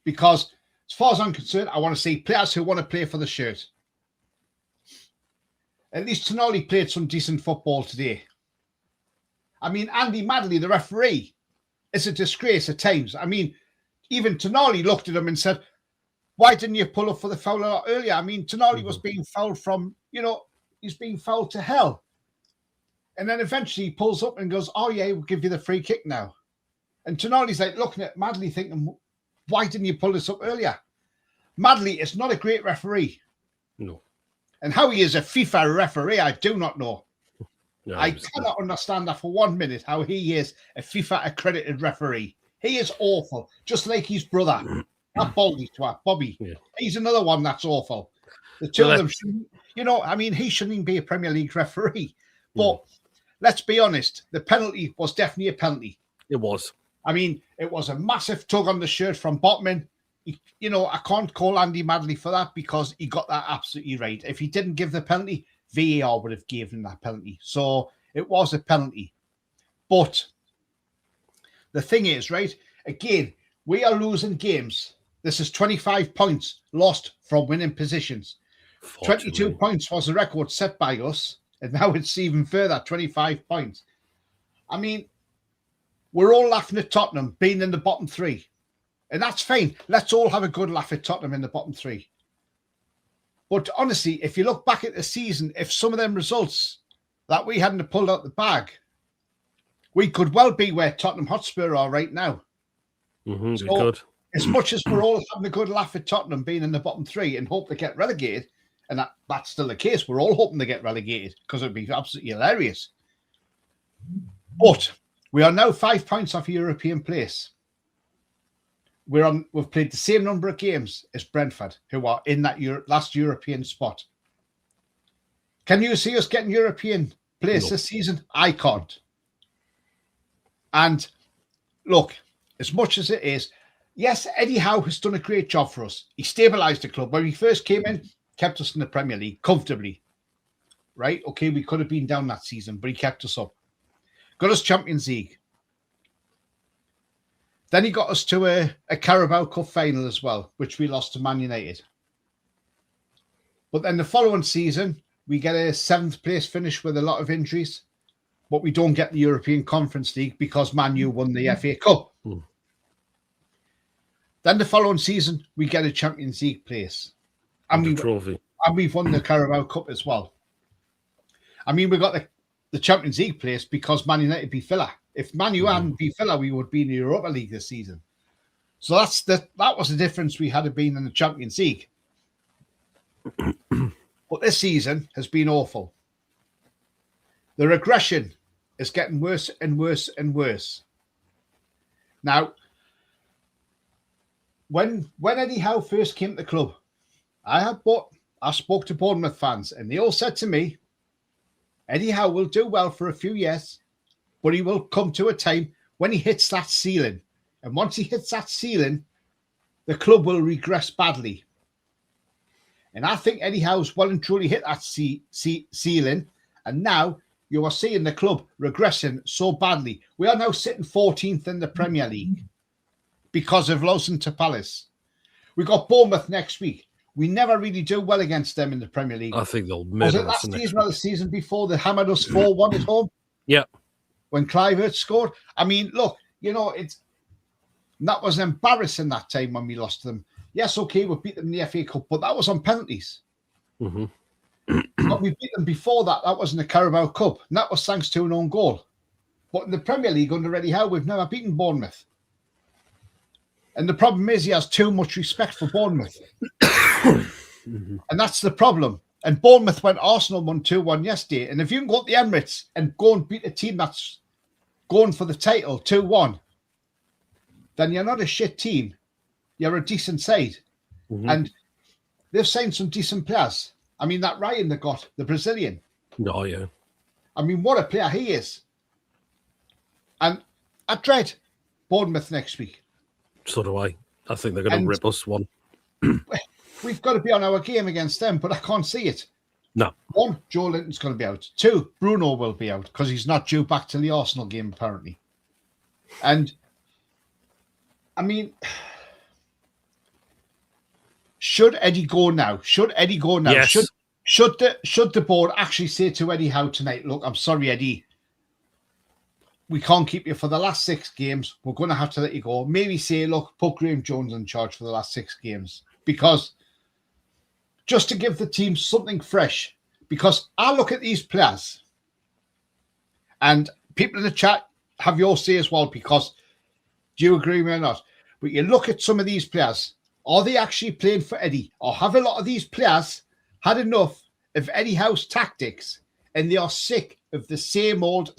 Because as far as I'm concerned, I want to see players who want to play for the shirt. At least Tonali played some decent football today. I mean, Andy Madley, the referee, is a disgrace at times. I mean, even Tonali looked at him and said, why didn't you pull up for the foul a lot earlier? I mean, Tonali was being fouled from, he's being fouled to hell. And then eventually he pulls up and goes, oh, yeah, we'll give you the free kick now. And Tonali's like looking at Madley thinking, why didn't you pull this up earlier? Madley is not a great referee. No. And how he is a FIFA referee, I do not know. No, I cannot understand that for 1 minute, how he is a FIFA accredited referee. He is awful, just like his brother. That Baldy twat, Bobby. Yeah. He's another one that's awful. The two of them, he shouldn't even be a Premier League referee. But let's be honest, the penalty was definitely a penalty. It was. I mean, it was a massive tug on the shirt from Botman. I can't call Andy Madley for that because he got that absolutely right. If he didn't give the penalty, VAR would have given that penalty. So it was a penalty. But the thing is, right, again, we are losing games. This is 25 points lost from winning positions. 22 points was the record set by us, and now it's even further, 25 points. I mean, we're all laughing at Tottenham being in the bottom 3. And that's fine. Let's all have a good laugh at Tottenham in the bottom 3. But honestly, if you look back at the season, if some of them results that we hadn't pulled out the bag, we could well be where Tottenham Hotspur are right now. Mm-hmm, good. As much as we're all having a good laugh at Tottenham being in the bottom 3 and hope they get relegated, and that's still the case, we're all hoping they get relegated because it'd be absolutely hilarious. But we are now 5 points off a European place. We've played the same number of games as Brentford, who are in that last European spot. Can you see us getting European place this season? I can't. And look, as much as it is, yes, Eddie Howe has done a great job for us. He stabilised the club. When we first came in, kept us in the Premier League comfortably. Right? Okay, we could have been down that season, but he kept us up. Got us Champions League. Then he got us to a Carabao Cup final as well, which we lost to Man United. But then the following season, we get a 7th place finish with a lot of injuries, but we don't get the European Conference League because Man U won the FA Cup. Then the following season, we get a Champions League place. And we've won the Carabao Cup as well. I mean, we got the Champions League place because Man United beat Villa. If Man U hadn't beat Villa, we would be in the Europa League this season. So that was the difference we had been in the Champions League. But this season has been awful. The regression is getting worse and worse and worse. Now, when Eddie Howe first came to the club, I spoke to Bournemouth fans, and they all said to me, Eddie Howe will do well for a few years, but he will come to a time when he hits that ceiling. And once he hits that ceiling, the club will regress badly. And I think Eddie Howe's well and truly hit that ceiling. And now you are seeing the club regressing so badly. We are now sitting 14th in the Premier League because of losing to Palace. We got Bournemouth next week. We never really do well against them in the Premier League. I think they'll Was it last season or the season before they hammered us 4-1 at home? Yeah. When Clivert scored. I mean, look, that was embarrassing that time when we lost them. Yes, okay, we beat them in the FA Cup, but that was on penalties. Mm-hmm. But we beat them before that. That was in the Carabao Cup. And that was thanks to an own goal. But in the Premier League under Eddie Howe, we've never beaten Bournemouth. And the problem is he has too much respect for Bournemouth. And that's the problem. And Bournemouth went Arsenal 1-2-1 yesterday. And if you can go to the Emirates and go and beat a team that's going for the title 2-1, then you're not a shit team. You're a decent side. Mm-hmm. And they've signed some decent players. I mean, that Ryan they got, the Brazilian. Oh, yeah. I mean, what a player he is. And I dread Bournemouth next week. So do I. I think they're going to rip us one. We've got to be on our game against them, but I can't see it. No. 1, Joe Linton's going to be out. 2, Bruno will be out because he's not due back till the Arsenal game, apparently. And, I mean, should Eddie go now? Yes. Should the board actually say to Eddie Howe tonight, look, I'm sorry, Eddie, we can't keep you for the last 6 games. We're going to have to let you go. Maybe say, look, put Graham Jones in charge for the last 6 games. Because just to give the team something fresh. Because I look at these players and people in the chat have your say as well, because do you agree with me or not? But you look at some of these players, are they actually playing for Eddie? Or have a lot of these players had enough of Eddie Howe's tactics and they are sick of the same old?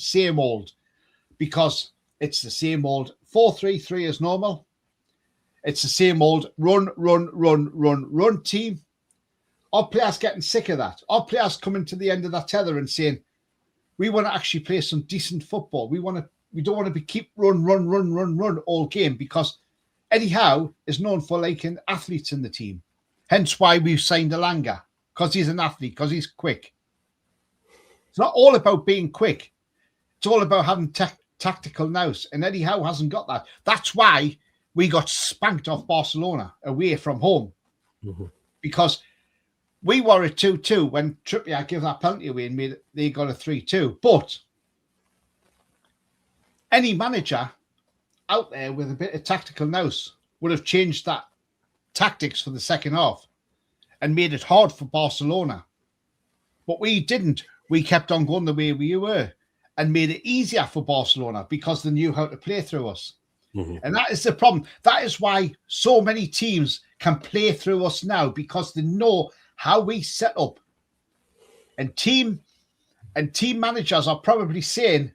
Because it's the same old 4-3-3 as normal. It's the same old run team. Our players getting sick of that. Our players coming to the end of that tether and saying, we want to actually play some decent football. We don't want to keep run all game, because Eddie Howe is known for liking athletes in the team. Hence why we've signed Elanga, because he's an athlete, because he's quick. It's not all about being quick. It's all about having tactical nous, and Eddie Howe hasn't got that. That's why we got spanked off Barcelona away from home, because we were at 2-2 when Trippier gave that penalty away and they got a 3-2. But any manager out there with a bit of tactical nous would have changed that tactics for the second half and made it hard for Barcelona. But we didn't. We kept on going the way we were and made it easier for Barcelona because they knew how to play through us. And that is the problem. That is why so many teams can play through us now, because they know how we set up. And team managers are probably saying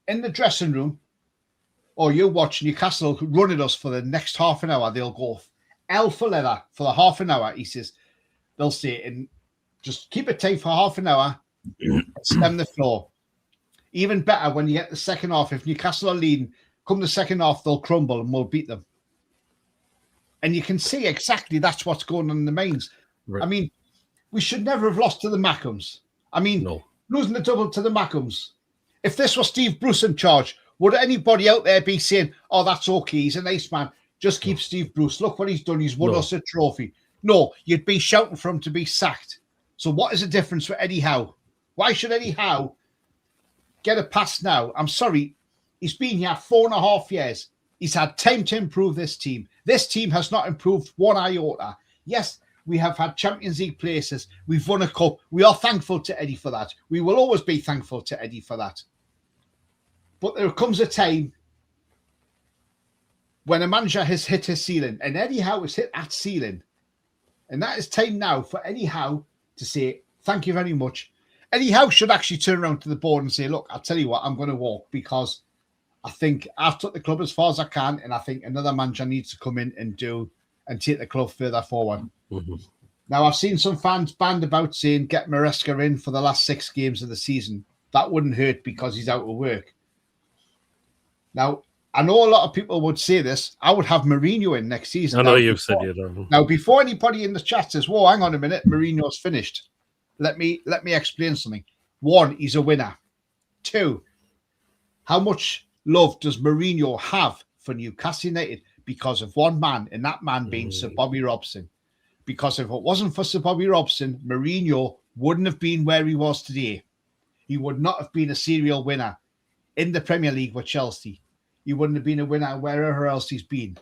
in the dressing room, "Oh, you watch Newcastle run at us for the next half an hour. They'll go L for leather for the half an hour." He says, they'll say, and just keep it tight for half an hour and stem the floor. Even better when you get the second half. If Newcastle are leading, come the second half, they'll crumble and we'll beat them. And you can see exactly that's what's going on in the mains. Right. I mean, we should never have lost to the Mackhams. I mean, losing the double to the Mackhams. If this was Steve Bruce in charge, would anybody out there be saying, "Oh, that's okay, he's a nice man, just keep Steve Bruce, look what he's done, he's won us a trophy"? No, you'd be shouting for him to be sacked. So what is the difference for Eddie Howe? Why should Eddie Howe get a pass now? I'm sorry, he's been here 4.5 years. He's had time to improve this team. This team has not improved one iota. Yes, we have had Champions League places. We've won a cup. We are thankful to Eddie for that. We will always be thankful to Eddie for that. But there comes a time when a manager has hit his ceiling, and Eddie Howe has hit that ceiling. And that is time now for Eddie Howe to say, "Thank you very much." Eddie Howe should actually turn around to the board and say, "Look, I'll tell you what, I'm going to walk because I think I've took the club as far as I can, and I think another manager needs to come in and take the club further forward." Now, I've seen some fans band about saying, "Get Maresca in for the last 6 games of the season." That wouldn't hurt because he's out of work. Now, I know a lot of people would say this. I would have Mourinho in next season. I know you've said you don't. Now, before anybody in the chat says, "Whoa, hang on a minute, Mourinho's finished," let me explain something. 1, he's a winner. 2, how much love does Mourinho have for Newcastle United? Because of one man, and that man being Sir Bobby Robson. Because if it wasn't for Sir Bobby Robson, Mourinho wouldn't have been where he was today. He would not have been a serial winner in the Premier League with Chelsea. He wouldn't have been a winner wherever else he's been.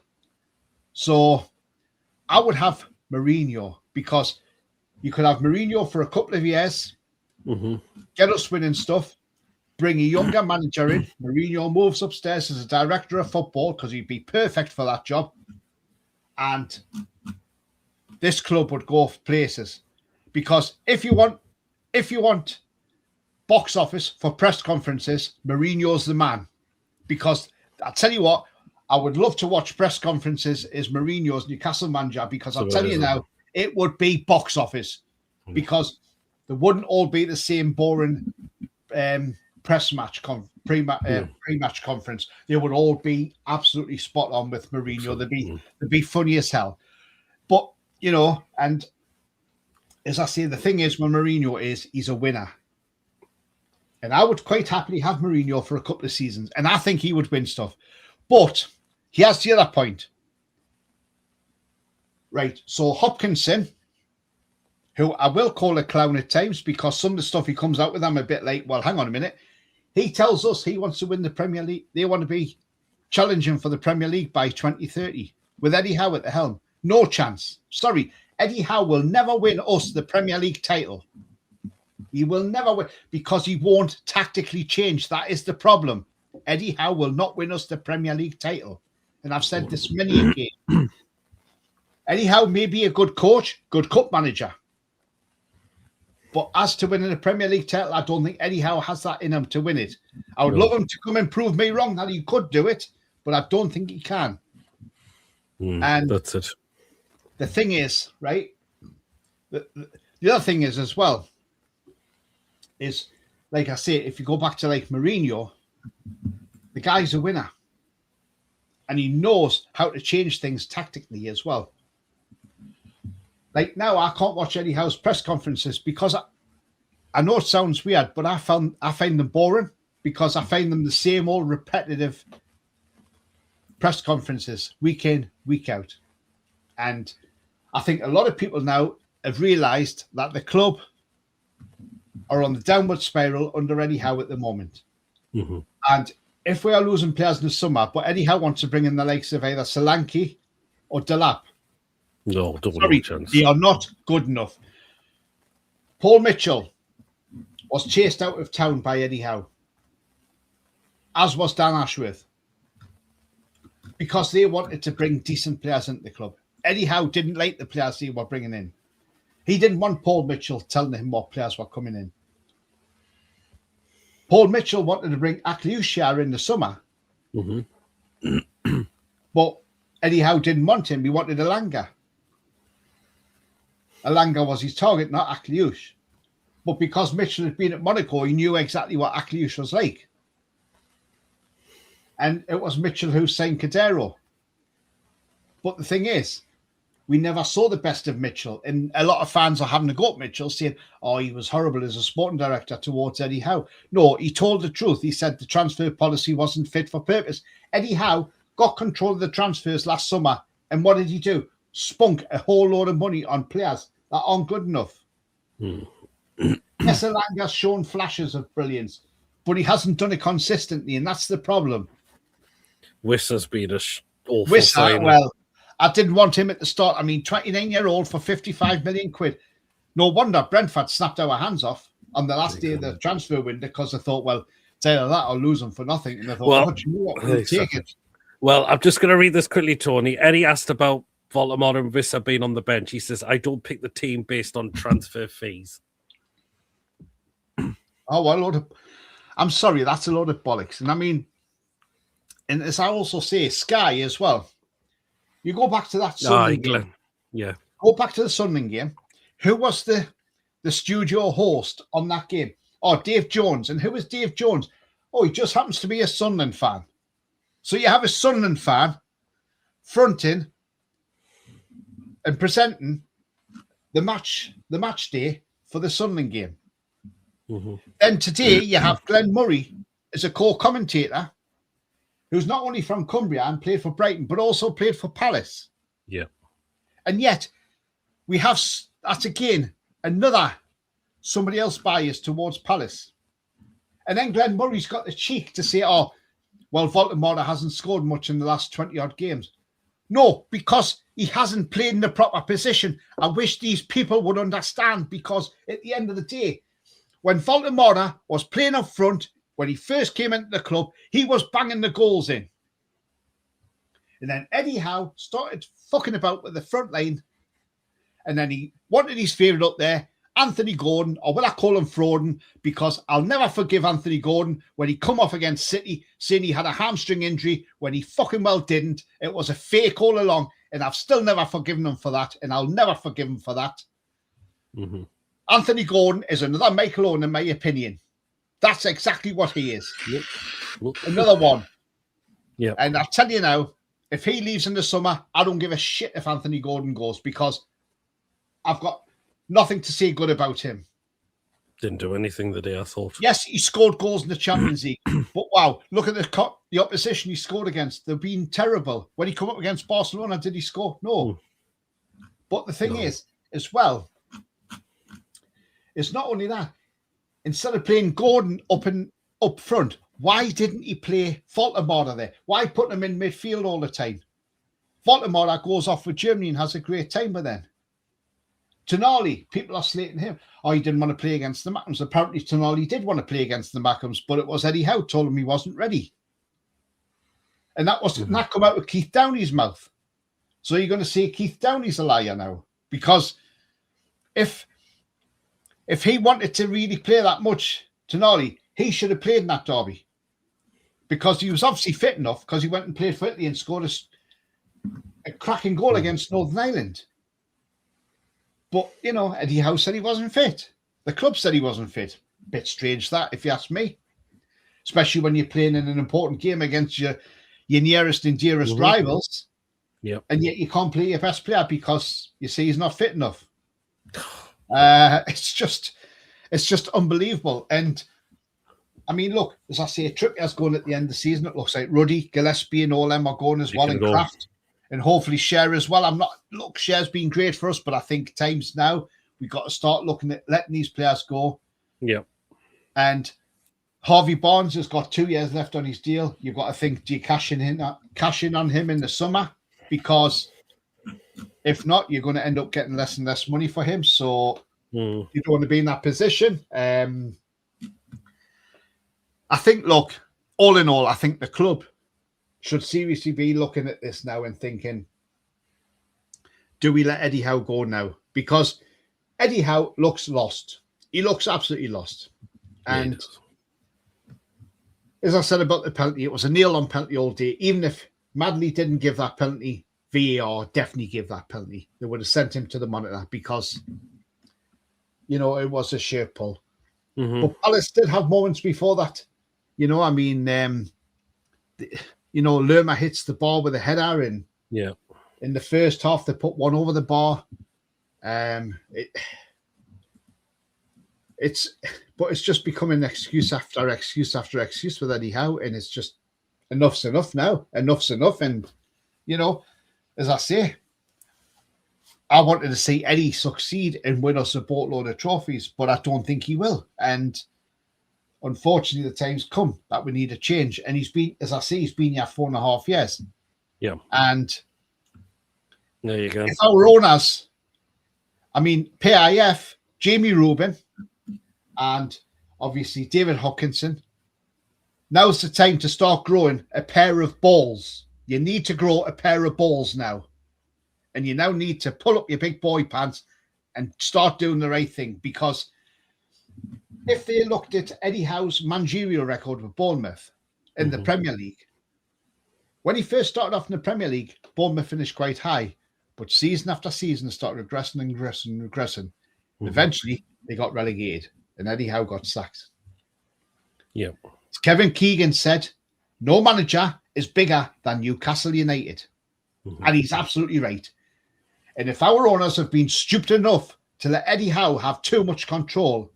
So I would have Mourinho, because you could have Mourinho for a couple of years, get us winning stuff, bring a younger manager in. Mourinho moves upstairs as a director of football because he'd be perfect for that job. And this club would go places. Because if you want box office for press conferences, Mourinho's the man. Because I'll tell you what, I would love to watch press conferences as Mourinho's Newcastle manager, because I'll tell you now, it would be box office, because they wouldn't all be the same boring press match pre-match conference. They would all be absolutely spot on with Mourinho. They'd be funny as hell. But, and as I say, the thing is with Mourinho is he's a winner. And I would quite happily have Mourinho for a couple of seasons. And I think he would win stuff. But he has the other point. Right. So Hopkinson, who I will call a clown at times, because some of the stuff he comes out with, I'm a bit like, well, hang on a minute. He tells us he wants to win the Premier League. They want to be challenging for the Premier League by 2030 with Eddie Howe at the helm. No chance. Sorry. Eddie Howe will never win us the Premier League title. He will never win, because he won't tactically change. That is the problem. Eddie Howe will not win us the Premier League title. And I've said this many a game. Eddie Howe may be a good coach, good cup manager. But as to winning a Premier League title, I don't think Eddie Howe has that in him to win it. I would love him to come and prove me wrong that he could do it, but I don't think he can. And that's it. The thing is, right? The other thing is as well, is, like I say, if you go back to like Mourinho, the guy's a winner. And he knows how to change things tactically as well. Like now, I can't watch Eddie Howe's press conferences because I know it sounds weird, but I find them boring. because I find them the same old repetitive press conferences week in, week out. And I think a lot of people now have realised that the club are on the downward spiral under Eddie Howe at the moment. Mm-hmm. And if we are losing players in the summer, but Eddie Howe wants to bring in the likes of either Solanke or Delap. No, don't Sorry, chance. they are not good enough. Paul Mitchell was chased out of town by Eddie Howe, as was Dan Ashworth, because they wanted to bring decent players into the club. Eddie Howe didn't like the players they were bringing in. He didn't want Paul Mitchell telling him what players were coming in. Paul Mitchell wanted to bring Akliushia in the summer, but Eddie Howe didn't want him. He wanted Alanga. Alanga was his target, not Akliush. But because Mitchell had been at Monaco, he knew exactly what Akliush was like. And it was Mitchell who signed Cadero. But the thing is, we never saw the best of Mitchell. And a lot of fans are having a go at Mitchell, saying, oh, he was horrible as a sporting director towards Eddie Howe. No, he told the truth. He said the transfer policy wasn't fit for purpose. Eddie Howe got control of the transfers last summer. And what did he do? Spunk a whole load of money on players that aren't good enough. Yes, Alanga's shown flashes of brilliance, but he hasn't done it consistently, and that's the problem. Wissa's been a awful Wissa, signing. well, I didn't want him at the start. I mean, 29-year-old for 55 million quid. No wonder Brentford snapped our hands off on the last day of the transfer window because they thought, well, it's either that or lose them for nothing. And they thought, Well, oh, do you know what? We'll take it. Well, I'm just going to read this quickly, Tony. Eddie asked about Voldemort and Vissa being on the bench. He says, I don't pick the team based on transfer fees. Oh, well, I'm sorry, that's a load of bollocks. And I mean, and as I also say, Sky as well. You go back to that Sunderland game. Yeah. Go back to the Sunderland game. Who was the studio host on that game? Oh, Dave Jones. And who was Dave Jones? Oh, he just happens to be a Sunderland fan. So you have a Sunderland fan fronting and presenting the match day for the Sunderland game. Then today you have Glenn Murray as a co-commentator who's not only from Cumbria and played for Brighton, but also played for Palace. Yeah. And yet we have, that's again, somebody else biased towards Palace. And then Glenn Murray's got the cheek to say, oh, well, Voldemort hasn't scored much in the last 20-odd games. No, because he hasn't played in the proper position. I wish these people would understand, because at the end of the day, when Voldemort was playing up front, when he first came into the club, he was banging the goals in. And then Eddie Howe started fucking about with the front line. And then he wanted his favourite up there, Anthony Gordon, or will I call him Froden, because I'll never forgive Anthony Gordon when he come off against City saying he had a hamstring injury when he fucking well didn't. It was a fake all along, and I've still never forgiven him for that, and I'll never forgive him for that. Anthony Gordon is another Michael Owen, in my opinion. That's exactly what he is. Another one. Yeah. And I tell you now, if he leaves in the summer, I don't give a shit if Anthony Gordon goes, because I've got nothing to say good about him. Didn't do anything the day, I thought. Yes, he scored goals in the Champions League. But wow, look at the opposition he scored against. They've been terrible. When he come up against Barcelona, did he score? No. But the thing is, as well, it's not only that. Instead of playing Gordon up front, why didn't he play Voldemort there? Why put him in midfield all the time? Voldemort goes off with Germany and has a great time with them. Tonali, people are slating him. Oh, he didn't want to play against the Mackhams. Apparently, Tonali did want to play against the Mackhams, but it was Eddie Howe told him he wasn't ready. And that was that come out of Keith Downey's mouth. So you're going to say Keith Downey's a liar now? Because if he wanted to really play that much, Tonali, he should have played in that derby. Because he was obviously fit enough, because he went and played for Italy and scored a cracking goal against Northern Ireland. But, you know, Eddie Howe said he wasn't fit. The club said he wasn't fit. Bit strange that, if you ask me. Especially when you're playing in an important game against your nearest and dearest rivals. Yep. And yet you can't play your best player because you say he's not fit enough. It's just unbelievable. And I mean, look, as I say, Trippier's going at the end of the season. It looks like Ruddy, Gillespie, and all them are going as well, and Kraft, and hopefully Cher as well. Cher's been great for us, but I think times now we've got to start looking at letting these players go. Yeah. And Harvey Barnes has got 2 years left on his deal. You've got to think, do you cash in on him in the summer? Because if not, you're going to end up getting less and less money for him. So you don't want to be in that position. I think, look, all in all, I think the club should seriously be looking at this now and thinking, do we let Eddie Howe go now? Because Eddie Howe looks lost. He looks absolutely lost. And as I said about the penalty, it was a nail-on penalty all day. Even if Madley didn't give that penalty, VAR definitely gave that penalty. They would have sent him to the monitor because, it was a sheer pull. But Palace did have moments before that. Lerma hits the ball with a header, and in the first half they put one over the bar. It's just becoming excuse after excuse after excuse with Eddie Howe, and it's just enough's enough now. Enough's enough, and as I say, I wanted to see Eddie succeed and win us a boatload of trophies, but I don't think he will. And unfortunately, the time's come that we need a change. And he's been here 4.5 years. Yeah. And there you go. If our owners, PIF, Jamie Rubin, and obviously David Hopkinson, now's the time to start growing a pair of balls. You need to grow a pair of balls now. And you now need to pull up your big boy pants and start doing the right thing. Because if they looked at Eddie Howe's managerial record with Bournemouth in the Premier League, when he first started off in the Premier League, Bournemouth finished quite high. But season after season, started regressing and regressing and regressing. And eventually, they got relegated. And Eddie Howe got sacked. Yeah. As Kevin Keegan said, no manager is bigger than Newcastle United. And he's absolutely right. And if our owners have been stupid enough to let Eddie Howe have too much control,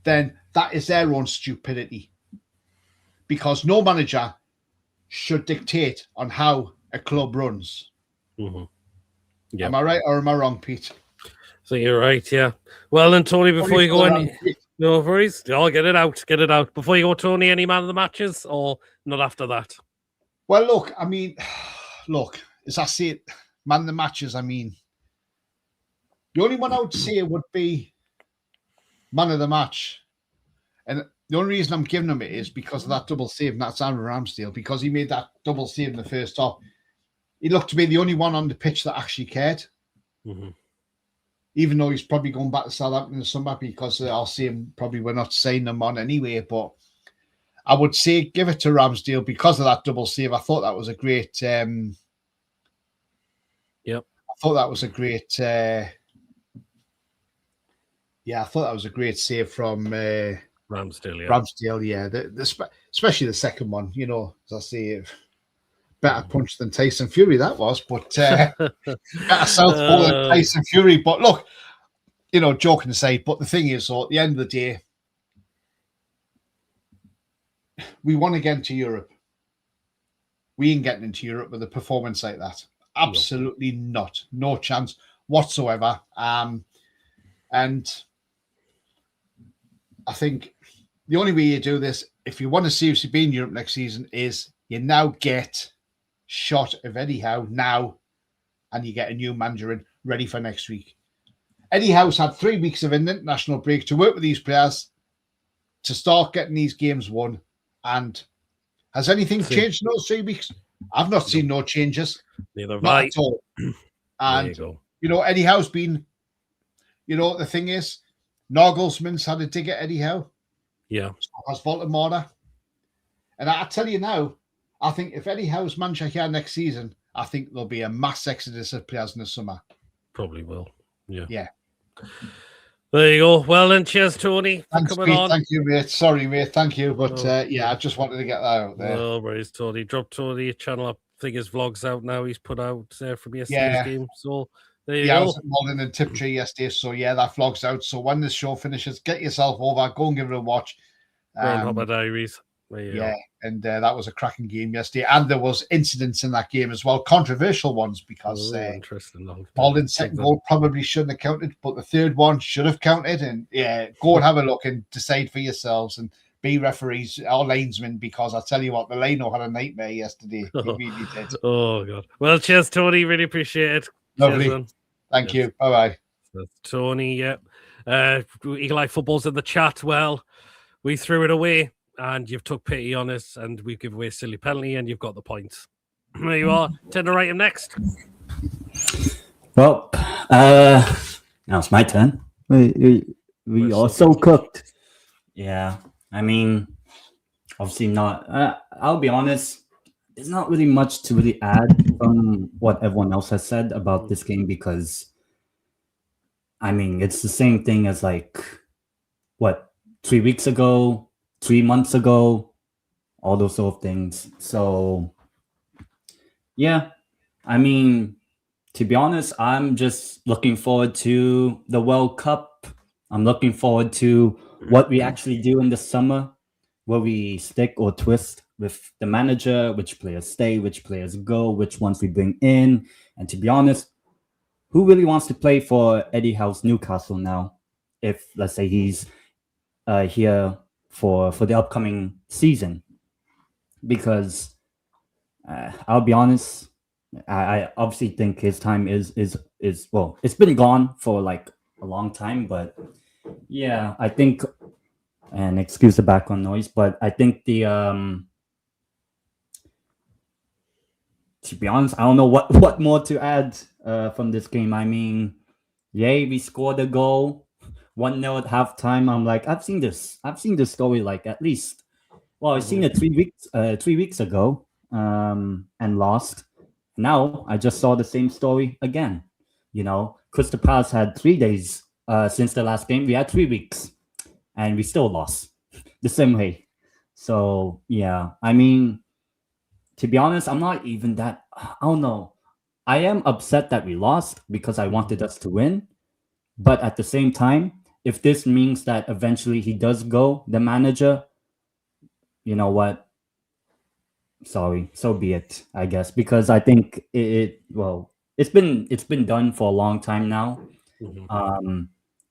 then that is their own stupidity. Because no manager should dictate on how a club runs. Yeah. Am I right or am I wrong, Pete? So you're right, yeah. Well then, Tony, before you go in, no worries. I'll get it out. Before you go, Tony, any man of the matches or not after that? Well, look, as I see it, man of the matches, the only one I would say would be man of the match. And the only reason I'm giving him it is because of that double save, and that's Aaron Ramsdale, because he made that double save in the first half. He looked to be the only one on the pitch that actually cared. Even though he's probably going back to Southampton in the summer, because I'll see him, probably we're not saying them on anyway, but I would say give it to Ramsdale because of that double save. I thought that was a great I thought that was a great I thought that was a great save from Ramsdale, especially the second one, as I say, better punch than Tyson Fury that was, but better southpaw than Tyson Fury. But look, joking aside, but the thing is, at the end of the day, we want to get into Europe. We ain't getting into Europe with a performance like that. Absolutely not. No chance whatsoever. And I think the only way you do this, if you want to seriously be in Europe next season, is you now get shot of Eddie Howe now, and you get a new manager in ready for next week. Eddie Howe's had 3 weeks of an international break to work with these players to start getting these games won. And has anything changed in those 3 weeks? I've not seen no changes. Neither have not I. at all. And Eddie Howe's been, the thing is, Nagelsmann's had a dig at Eddie Howe. Yeah. So has Voldemort. And I tell you now, I think if Eddie Howe's manager here next season, I think there'll be a mass exodus of players in the summer. Probably will. Yeah. Yeah. There you go. Well then, cheers, Tony. Thanks, Pete. Thank you, mate. Sorry, mate. Thank you. But I just wanted to get that out there. No worries, Tony. Drop Tony channel up. I think his vlog's out now. He's put out from yesterday's game. So there you go. I was at Malden and Tiptree yesterday. So that vlog's out. So when this show finishes, get yourself over, go and give it a watch. Groundhopper Diaries. There you Yeah, go. and that was a cracking game yesterday. And there was incidents in that game as well, controversial ones, because Interesting. Maldon's second goal probably shouldn't have counted, but the third one should have counted. And yeah, go and have a look and decide for yourselves and be referees or linesmen, because I'll tell you what, the Lano had a nightmare yesterday. He really did. Oh, God. Well, cheers, Tony. Really appreciate it. Lovely. Cheers, man. Thank you. Bye-bye. That's Tony, yeah. Eagle Eye Football's in the chat. Well, we threw it away, and you've took pity on us, and we give away a silly penalty, and you've got the points. There you are. Tender item next. Well, now it's my turn. We are so cooked. Yeah, I mean, obviously not. I'll be honest. There's not really much to really add from what everyone else has said about this game, because, I mean, it's the same thing as like, what, 3 weeks ago, 3 months ago, all those sort of things. So, yeah, I mean, to be honest, I'm just looking forward to the World Cup. I'm looking forward to what we actually do in the summer, where we stick or twist with the manager, which players stay, which players go, which ones we bring in. And to be honest, who really wants to play for Eddie Howe's Newcastle now? If, let's say, he's here for the upcoming season. Because I'll be honest, I obviously think his time is well, it's been gone for like a long time, but yeah, I think, and excuse the background noise, but I think the to be honest, I don't know what more to add from this game. I mean, yay, we scored a goal, 1-0 at halftime. I'm like, I've seen this story like at least, well, I've seen it 3 weeks ago, and lost. Now I just saw the same story again. You know, Crystal Palace had 3 days since the last game. We had 3 weeks, and we still lost the same way. So yeah, I mean, to be honest, I'm not even that. I don't know. I am upset that we lost because I wanted us to win, but at the same time, if this means that eventually he does go, the manager, you know what? Sorry, so be it, I guess, because I think it's been done for a long time now.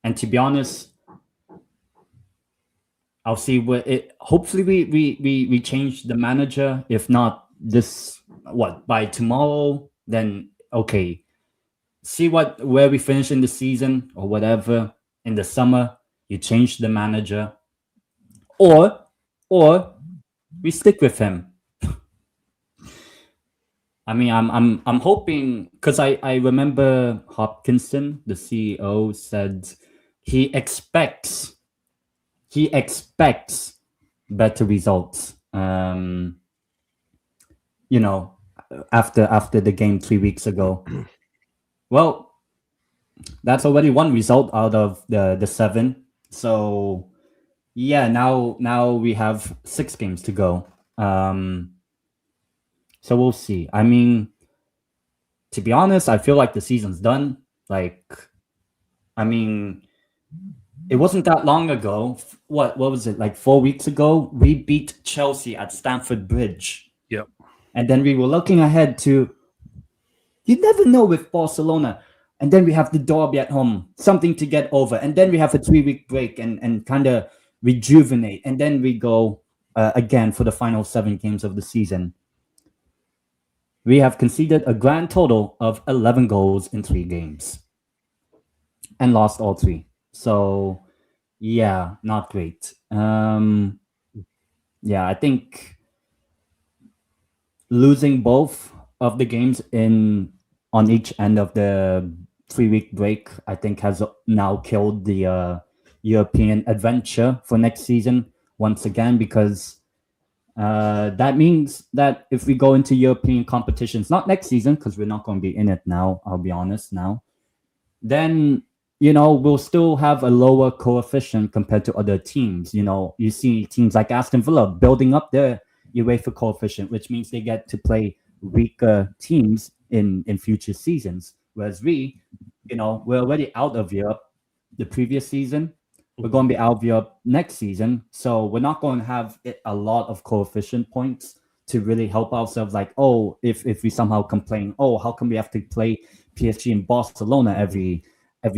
And to be honest, I'll see what it. Hopefully, we change the manager. If not by tomorrow, then okay. See where we finish in the season or whatever in the summer. You change the manager, or we stick with him. I mean, I'm hoping, because I remember Hopkinson, the CEO, said he expects better results. You know, after the game 3 weeks ago. Well, that's already one result out of the 7. So yeah, now we have 6 games to go. So we'll see. I mean, to be honest, I feel like the season's done. Like, I mean, it wasn't that long ago. What was it, like 4 weeks ago? We beat Chelsea at Stamford Bridge. Yep. And then we were looking ahead to, you never know with Barcelona. And then we have the derby at home, something to get over. And then we have a 3-week break and kind of rejuvenate. And then we go again for the final 7 games of the season. We have conceded a grand total of 11 goals in 3 games and lost all 3. So, yeah, not great. Yeah, I think losing both of the games on each end of the 3-week break, I think has now killed the European adventure for next season once again, because that means that if we go into European competitions, not next season, because we're not going to be in it now, I'll be honest now, then, you know, we'll still have a lower coefficient compared to other teams. You know, you see teams like Aston Villa building up their UEFA coefficient, which means they get to play weaker teams in future seasons. Whereas we, you know, we're already out of Europe the previous season. We're going to be out of Europe next season, so we're not going to have a lot of coefficient points to really help ourselves. Like, oh, if we somehow complain, oh, how come we have to play PSG and Barcelona every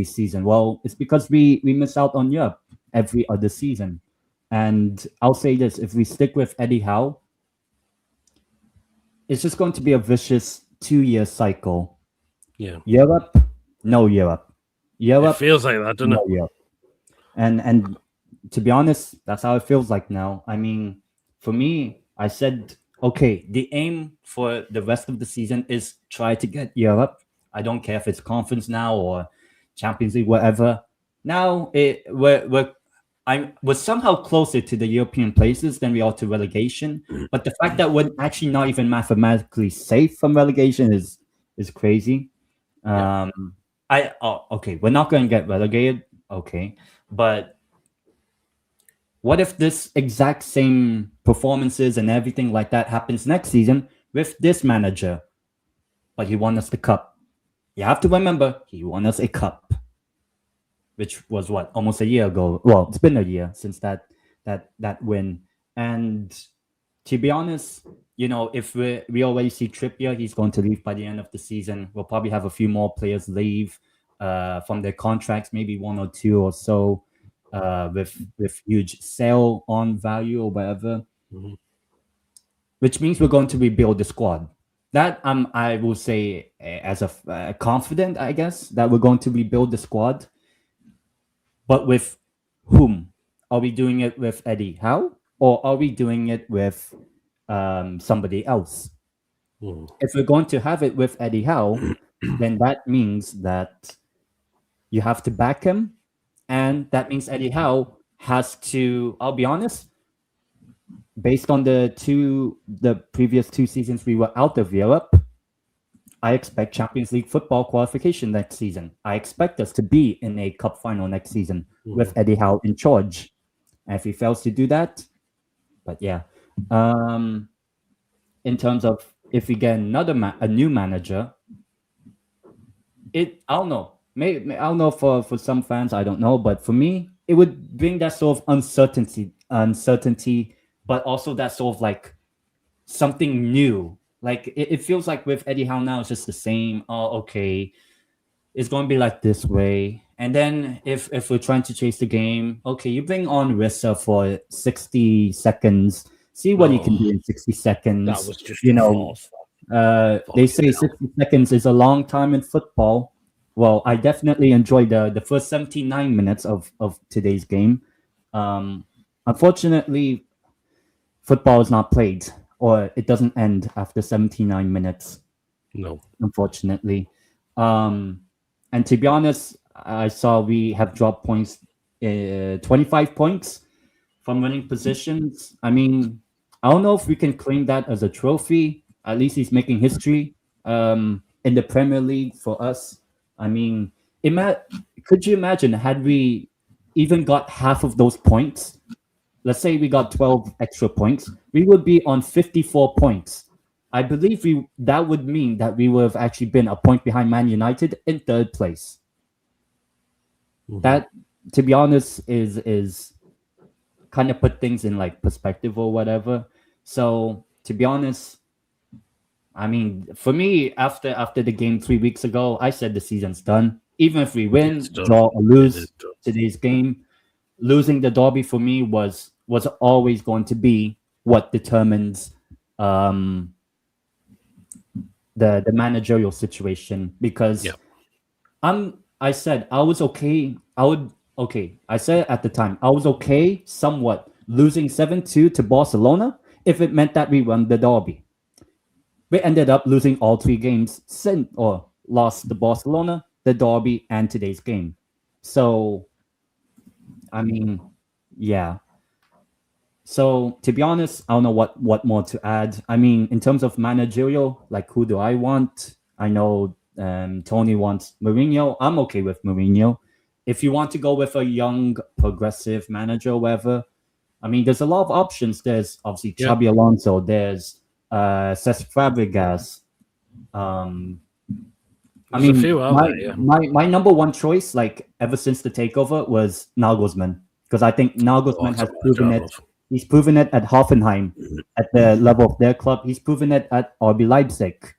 season? Well, it's because we miss out on Europe every other season. And I'll say this: if we stick with Eddie Howe, it's just going to be a vicious 2-year cycle. Yeah. Europe, no Europe. Europe, It feels like that, doesn't no it? Europe. And to be honest, that's how it feels like now. I mean, for me, I said, okay, the aim for the rest of the season is try to get Europe. I don't care if it's conference now or Champions League, whatever. Now we're somehow closer to the European places than we are to relegation. But the fact that we're actually not even mathematically safe from relegation is crazy. Okay, we're not going to get relegated. Okay, but what if this exact same performances and everything like that happens next season with this manager? But he won us the cup. You have to remember, he won us a cup, which was what, almost a year ago. Well, it's been a year since that win. And to be honest, you know, if we already see Trippier, he's going to leave by the end of the season. We'll probably have a few more players leave from their contracts, maybe 1 or 2 or so, with huge sale on value or whatever. Which means we're going to rebuild the squad. That I will say as a confident, I guess, that we're going to rebuild the squad. But with whom? Are we doing it with Eddie Howe, or are we doing it with somebody else? If we're going to have it with Eddie Howe, then that means that you have to back him, and that means Eddie Howe has to, I'll be honest, based on the previous 2 seasons we were out of Europe, I expect Champions League football qualification next season. I expect us to be in a cup final next season with Eddie Howe in charge. And if he fails to do that, but yeah. In terms of if we get a new manager, I don't know. Maybe I don't know for some fans, I don't know, but for me, it would bring that sort of uncertainty, but also that sort of like something new. Like it feels like with Eddie Howe now, it's just the same. Oh, okay, it's going to be like this way. And then if we're trying to chase the game, okay, you bring on Rissa for 60 seconds. See what he can do in 60 seconds. That was just they say 60 seconds is a long time in football. Well, I definitely enjoyed the first 79 minutes of today's game. Unfortunately, football is not played, or it doesn't end after 79 minutes. No. Unfortunately. And to be honest, I saw we have dropped points, 25 points from winning positions. I mean, I don't know if we can claim that as a trophy. At least he's making history in the Premier League for us. I mean, could you imagine had we even got half of those points? Let's say we got 12 extra points. We would be on 54 points. I believe that would mean that we would have actually been a point behind Man United in 3rd place. That, to be honest, is kind of put things in like perspective or whatever. So to be honest, I mean, for me, after the game 3 weeks ago, I said the season's done. Even if we win, draw or lose today's game, losing the derby for me was always going to be what determines the managerial situation. Because I said I was okay. I said at the time I was okay somewhat losing 7-2 to Barcelona if it meant that we won the derby. We ended up losing all 3 games or lost the Barcelona, the derby, and today's game. So, I mean, yeah. So, to be honest, I don't know what more to add. I mean, in terms of managerial, like who do I want? I know Tony wants Mourinho. I'm okay with Mourinho. If you want to go with a young, progressive manager or whatever, I mean, there's a lot of options. There's obviously Xabi Alonso. There's Cesc Fabregas. I mean, my number one choice, like ever since the takeover, was Nagelsmann. because I think Nagelsmann it's has a proven bad it. job. He's proven it at Hoffenheim, at the level of their club. He's proven it at RB Leipzig.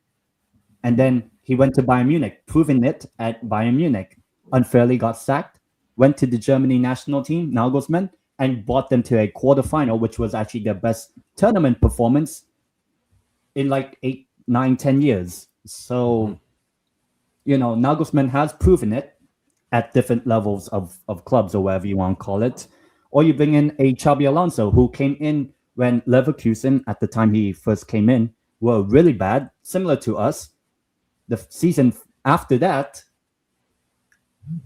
And then he went to Bayern Munich, proven it at Bayern Munich. Unfairly got sacked, went to the Germany national team, Nagelsmann, and brought them to a quarterfinal, which was actually their best tournament performance in like 8, 9, 10 years. So, Nagelsmann has proven it at different levels of clubs, or whatever you want to call it. Or you bring in a Xabi Alonso, who came in when Leverkusen, at the time he first came in, were really bad, similar to us. The season after that,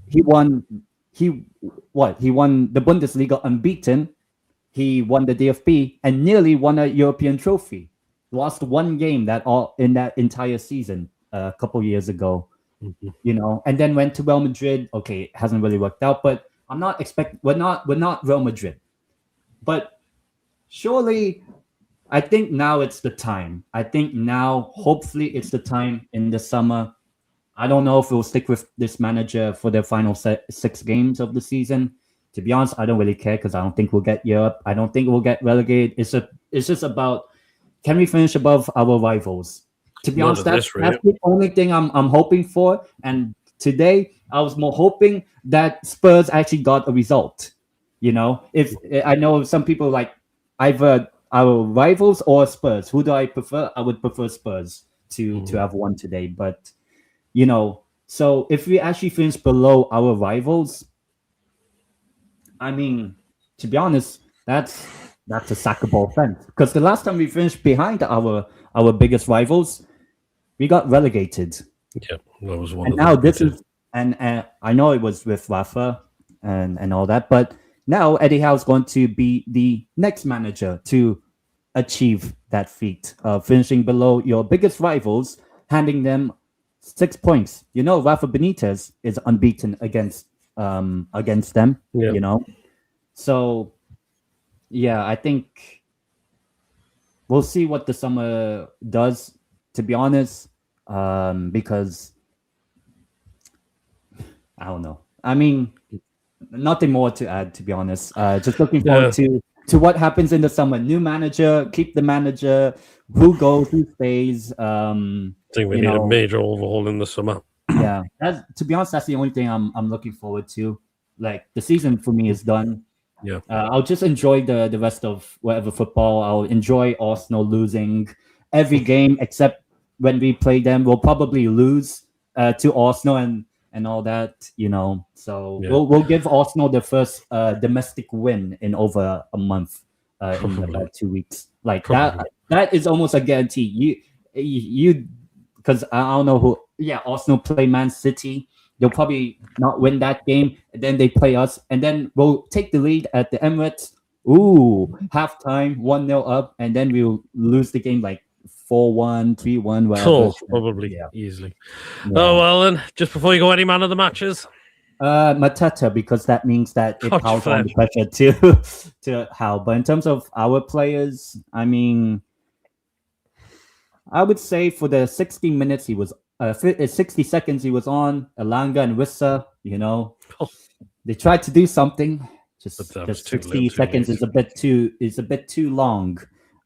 he won the Bundesliga unbeaten. He won the DFB and nearly won a European trophy. Lost one game in that entire season a couple years ago. And then went to Real Madrid. Okay, it hasn't really worked out, but we're not Real Madrid. But surely, I think now it's the time. I think now, hopefully, it's the time in the summer. I don't know if we'll stick with this manager for the final 6 games of the season. To be honest, I don't really care, because I don't think we'll get Europe. I don't think we'll get relegated. It's just about, can we finish above our rivals? To be honest, that's the only thing I'm hoping for. And today, I was more hoping that Spurs actually got a result. If I know some people like either our rivals or Spurs. Who do I prefer? I would prefer Spurs to have won today. But so if we actually finish below our rivals, I mean, to be honest, that's a sackable offense. Because the last time we finished behind our biggest rivals, we got relegated. Yeah, that was one. And now this is, and I know it was with Rafa and all that, but now Eddie Howe is going to be the next manager to achieve that feat of finishing below your biggest rivals, handing them 6 points. Rafa Benitez is unbeaten against them. Yeah. So yeah, I think we'll see what the summer does. To be honest, because I don't know. I mean, nothing more to add. To be honest, just looking forward to what happens in the summer. New manager, keep the manager. Who goes? Who stays? I think we need a major overhaul in the summer. Yeah, to be honest, that's the only thing I'm looking forward to. Like, the season for me is done. Yeah, I'll just enjoy the rest of whatever football. I'll enjoy Arsenal losing every game except when we play them. We'll probably lose to Arsenal and all that. So we'll give Arsenal the first domestic win in over a month, in about 2 weeks. Like that is almost a guarantee. You because I don't know who. Yeah, Arsenal play Man City. They'll probably not win that game, and then they play us, and then we'll take the lead at the Emirates. Ooh, halftime, 1-0 up, and then we'll lose the game like 4-1, 3-1, whatever. Probably, easily. Yeah. Oh, well, then, just before you go, any man of the matches? Mateta, because that means that it piles on the pressure to Howe. But in terms of our players, I mean, I would say for the 60 minutes he was 60 seconds he was on, Elanga and Wissa, they tried to do something. Just 60 seconds is a bit too long,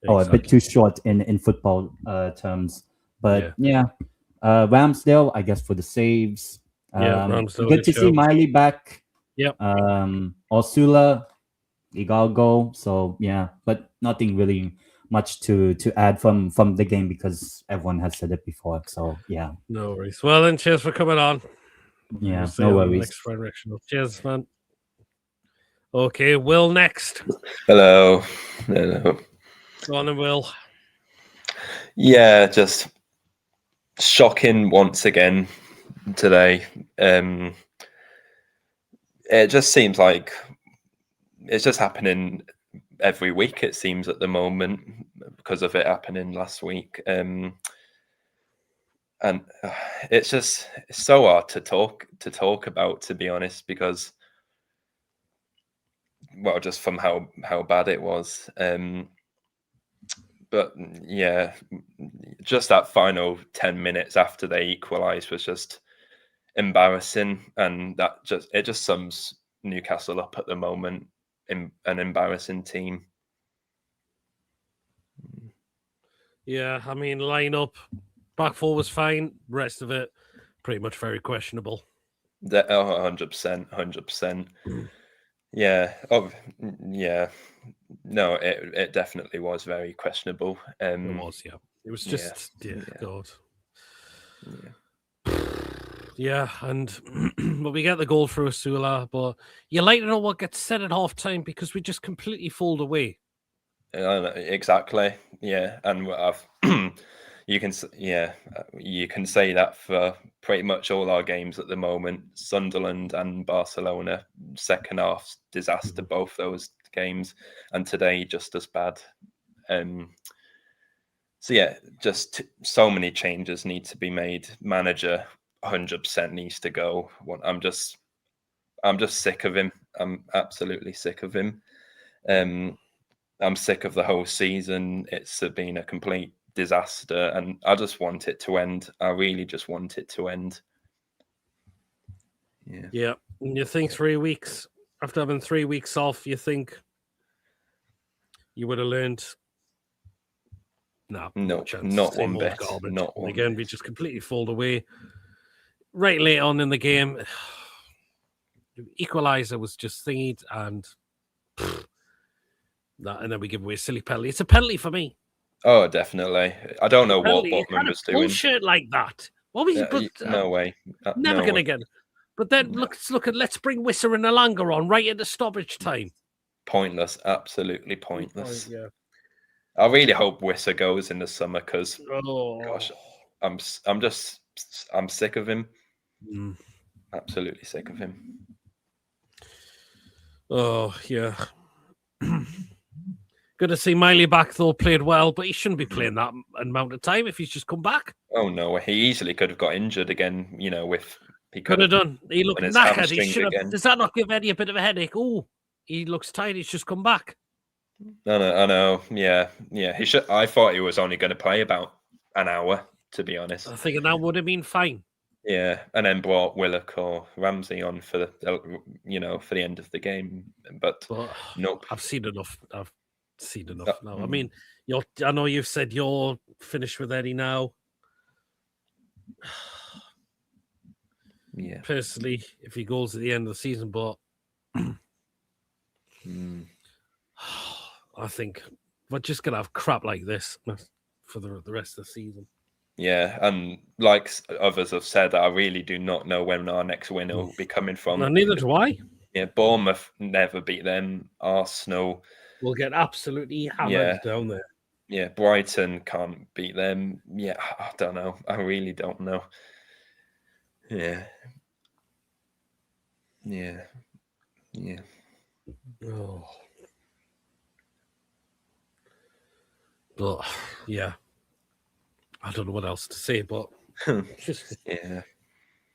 or a bit too short in football terms. But Ramsdale, I guess, for the saves. Ramsdale, good to see Miley back. Yep. Ursula, Hidalgo. So yeah, but nothing really much to add from the game, because everyone has said it before. So yeah, no worries. Well then, cheers for coming on. Yeah, no worries. Cheers, man. Okay, Will next. Hello. Go on and Will. Yeah, just shocking once again today. It just seems like it's just happening every week, it seems, at the moment, because of it happening last week. And it's so hard to talk about, to be honest, because, well, just from how bad it was. But yeah, just that final 10 minutes after they equalised was just embarrassing, and it just sums Newcastle up at the moment. an embarrassing team. Yeah, I mean, lineup, back four was fine. Rest of it, pretty much very questionable. 100%, 100%. Yeah. Oh, yeah. No, it definitely was very questionable. It was, yeah. It was just, God. Yeah. Yeah, and but we get the goal through Asula, but you like to know what gets said at half time because we just completely fold away. Exactly. Yeah, and I've you can say that for pretty much all our games at the moment. Sunderland and Barcelona, second half disaster, both those games, and today just as bad. So yeah, just so many changes need to be made. Manager 100% needs to go. I'm just sick of him. I'm absolutely sick of him. I'm sick of the whole season. It's been a complete disaster, and I just want it to end. I really just want it to end. Yeah. Yeah. And you think 3 weeks, after having 3 weeks off, you think you would have learned? No, No, chance. not Same one old bit. garbage. Not And one again, bit. we just completely fold away. Right late on in the game, equaliser was just thingied, and then we give away a silly penalty. It's a penalty for me. Oh, definitely. I don't know what Penalty. You Botman can't was doing. bullshit like that. What was No way. Never No gonna way. get it. But then No. let's bring Wisser and Alanga on right at the stoppage time. Pointless. Absolutely pointless. Yeah. I really hope Wisser goes in the summer because, gosh, I'm sick of him. Absolutely sick of him. Oh yeah. Good to see Miley back though. Played well, but he shouldn't be playing that amount of time if he's just come back. Oh no, he easily could have got injured again. He Could have done. He looked his knackered. He hamstring should have. again. Does that not give Eddie a bit of a headache? Oh, he looks tired. He's just come back. I know. Yeah. He should. I thought he was only going to play about an hour, to be honest. I think that would have been fine. Yeah, and then brought Willock or Ramsey on for the end of the game, but nope. I've seen enough. Now. I mean, I know you've said you're finished with Eddie now. Yeah. Personally, if he goes at the end of the season, but I think we're just gonna have crap like this for the rest of the season. Yeah, and like others have said, I really do not know when our next win will be coming from. No, neither do I. Yeah, Bournemouth never beat them. Arsenal will get absolutely hammered down there. Yeah, Brighton can't beat them. Yeah, I don't know. I really don't know. Yeah. Oh. But yeah, I don't know what else to say. But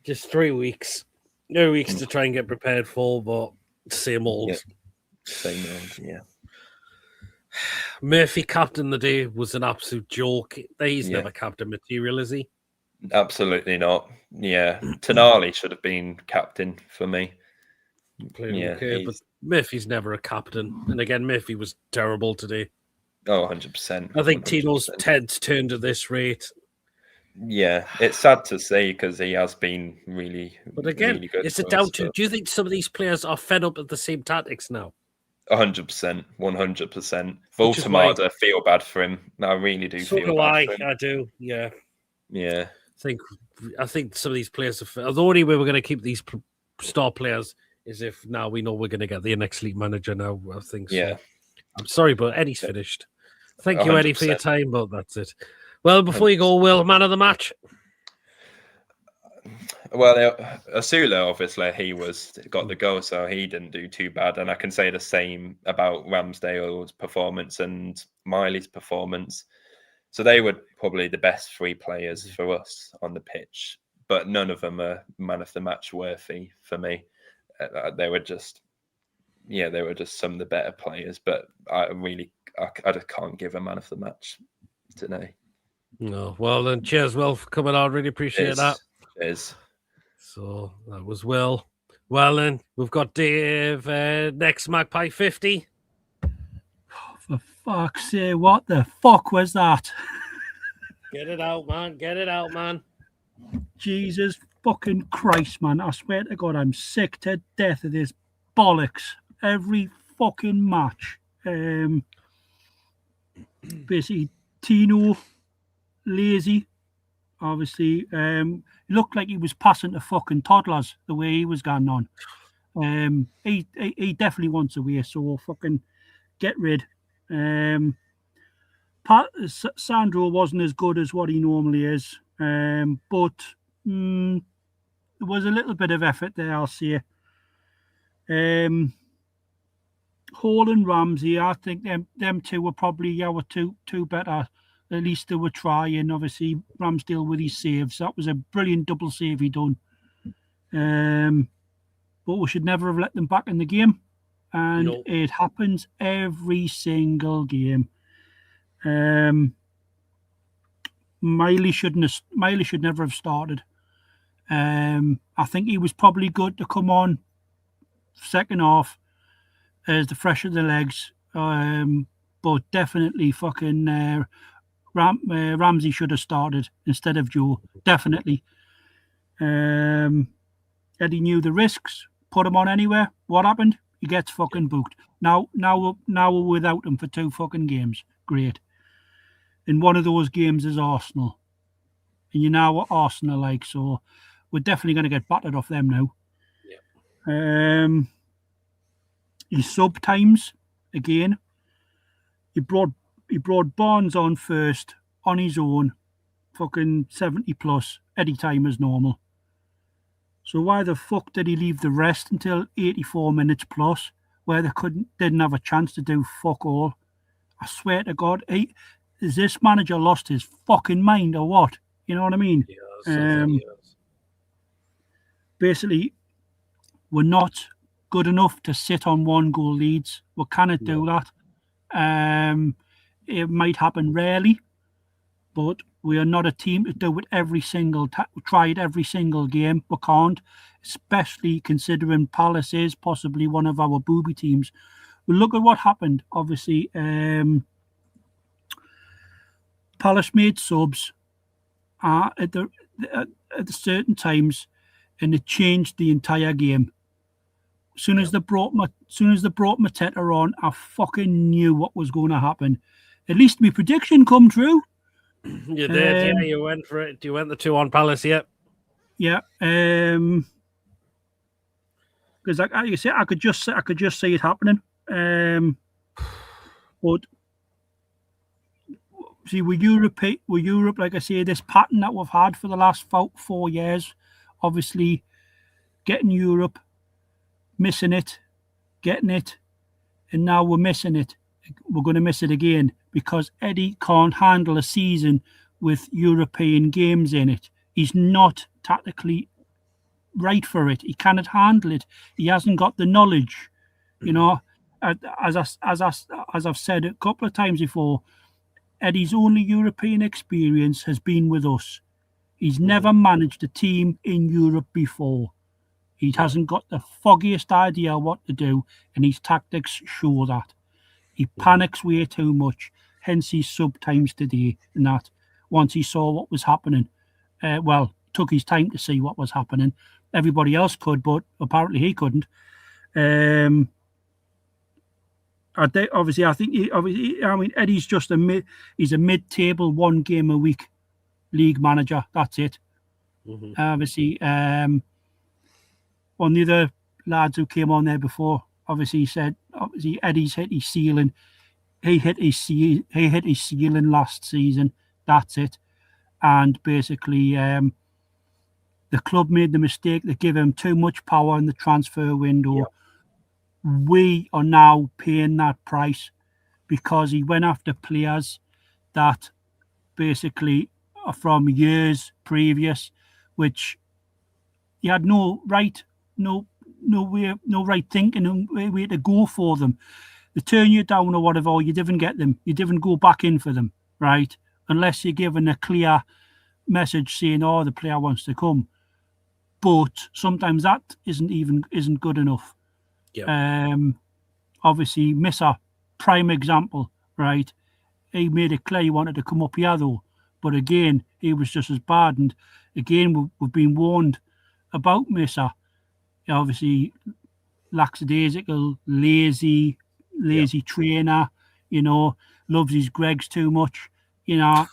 just 3 weeks, no weeks to try and get prepared for. But same old. Same old. Yeah. Murphy captain the day was an absolute joke. He's never captain material, is he? Absolutely not. Yeah, Tonali should have been captain for me. Okay, but Murphy's never a captain. And again, Murphy was terrible today. Oh, 100%. I think Tino's Ted's turned at this rate. Yeah, it's sad to say because he has been really, but again, really good. Is it down to? Do you think some of these players are fed up of the same tactics now? 100%, 100%. Voltemada, feel bad for him. I really do. So feel do bad for him. I do. Yeah. Yeah. I think some of these players are. The only way we're going to keep these star players is if now we know we're going to get the next league manager. Now I think. So. Yeah. I'm sorry, but Eddie's finished. Thank you, 100%. Eddie, for your time. But that's it. Well, before you go, Will, man of the match. Well, Asula, obviously, he got the goal, so he didn't do too bad. And I can say the same about Ramsdale's performance and Miley's performance. So they were probably the best 3 players for us on the pitch, but none of them are man of the match worthy for me. They were just some of the better players, but I just can't give a man of the match today. No, well then, cheers, Will, for coming on. Really appreciate that. Cheers. So that was Will. Well, then, we've got Dave next Magpie 50. For fuck's sake, what the fuck was that? Get it out, man. Get it out, man. Jesus fucking Christ, man. I swear to God, I'm sick to death of this bollocks. Every fucking match. Basically, Tino, lazy. Obviously, looked like he was passing to fucking toddlers the way he was going on. He definitely wants away, so fucking get rid. Sandro wasn't as good as what he normally is, but there was a little bit of effort there, I'll say. Hall and Ramsey, I think them two were probably our two better. At least they were trying. Obviously, Ramsdale with his saves. That was a brilliant double save he done. But we should never have let them back in the game. And it happens every single game. Miley should never have started. I think he was probably good to come on second half as the fresh of the legs. But definitely fucking Ramsey should have started instead of Joe. Definitely. Eddie knew the risks, put him on anywhere. What happened? He gets fucking booked. Now we're without him for 2 fucking games. Great. And one of those games is Arsenal. And you know what Arsenal are like, so we're definitely going to get battered off them now. Yeah. He sub times again. He brought Barnes on first on his own, fucking 70 plus, Eddie time as normal. So why the fuck did he leave the rest until 84 minutes plus, where they didn't have a chance to do fuck all? I swear to God, is this manager lost his fucking mind or what? You know what I mean? Yes, basically, we're not good enough to sit on 1-goal leads. We cannot do that. It might happen rarely, but we are not a team to do it every single time. Try it every single game. We can't, especially considering Palace is possibly one of our booby teams. Well, look at what happened. Obviously, Palace made subs at the certain times, and it changed the entire game. As soon as they brought Mateta on, I fucking knew what was going to happen. At least my prediction come true. You did, yeah. You went for it. You went the 2-on Palace, yeah. Yeah. Because like you say, I could just see it happening. But see, with Europe, like I say, this pattern that we've had for the last 4 years, obviously getting Europe, missing it, getting it, and now we're missing it. We're going to miss it again because Eddie can't handle a season with European games in it. He's not tactically right for it. He cannot handle it. He hasn't got the knowledge. You know, as I've said a couple of times before, Eddie's only European experience has been with us. He's never managed a team in Europe before. He hasn't got the foggiest idea what to do, and his tactics show that. He panics way too much, hence his sub times today, and that once he saw what was happening. Took his time to see what was happening. Everybody else could, but apparently he couldn't. I think Eddie's just he's a mid-table 1 game a week league manager. That's it. Obviously, one of the other lads who came on there before, obviously said, Eddie's hit his ceiling. He hit his ceiling last season. That's it. And basically, the club made the mistake to give him too much power in the transfer window. Yep. We are now paying that price because he went after players that basically are from years previous, which he had no right thinking and way to go for them. They turn you down or whatever, or you didn't get them. You didn't go back in for them, right? Unless you're given a clear message saying, the player wants to come. but sometimes that isn't good enough. Obviously, Misser, prime example, right? He made it clear he wanted to come up here though, but again, he was just as bad. And again, we've been warned about Misser. Obviously, lackadaisical, lazy trainer. You know, loves his Gregs too much. You know,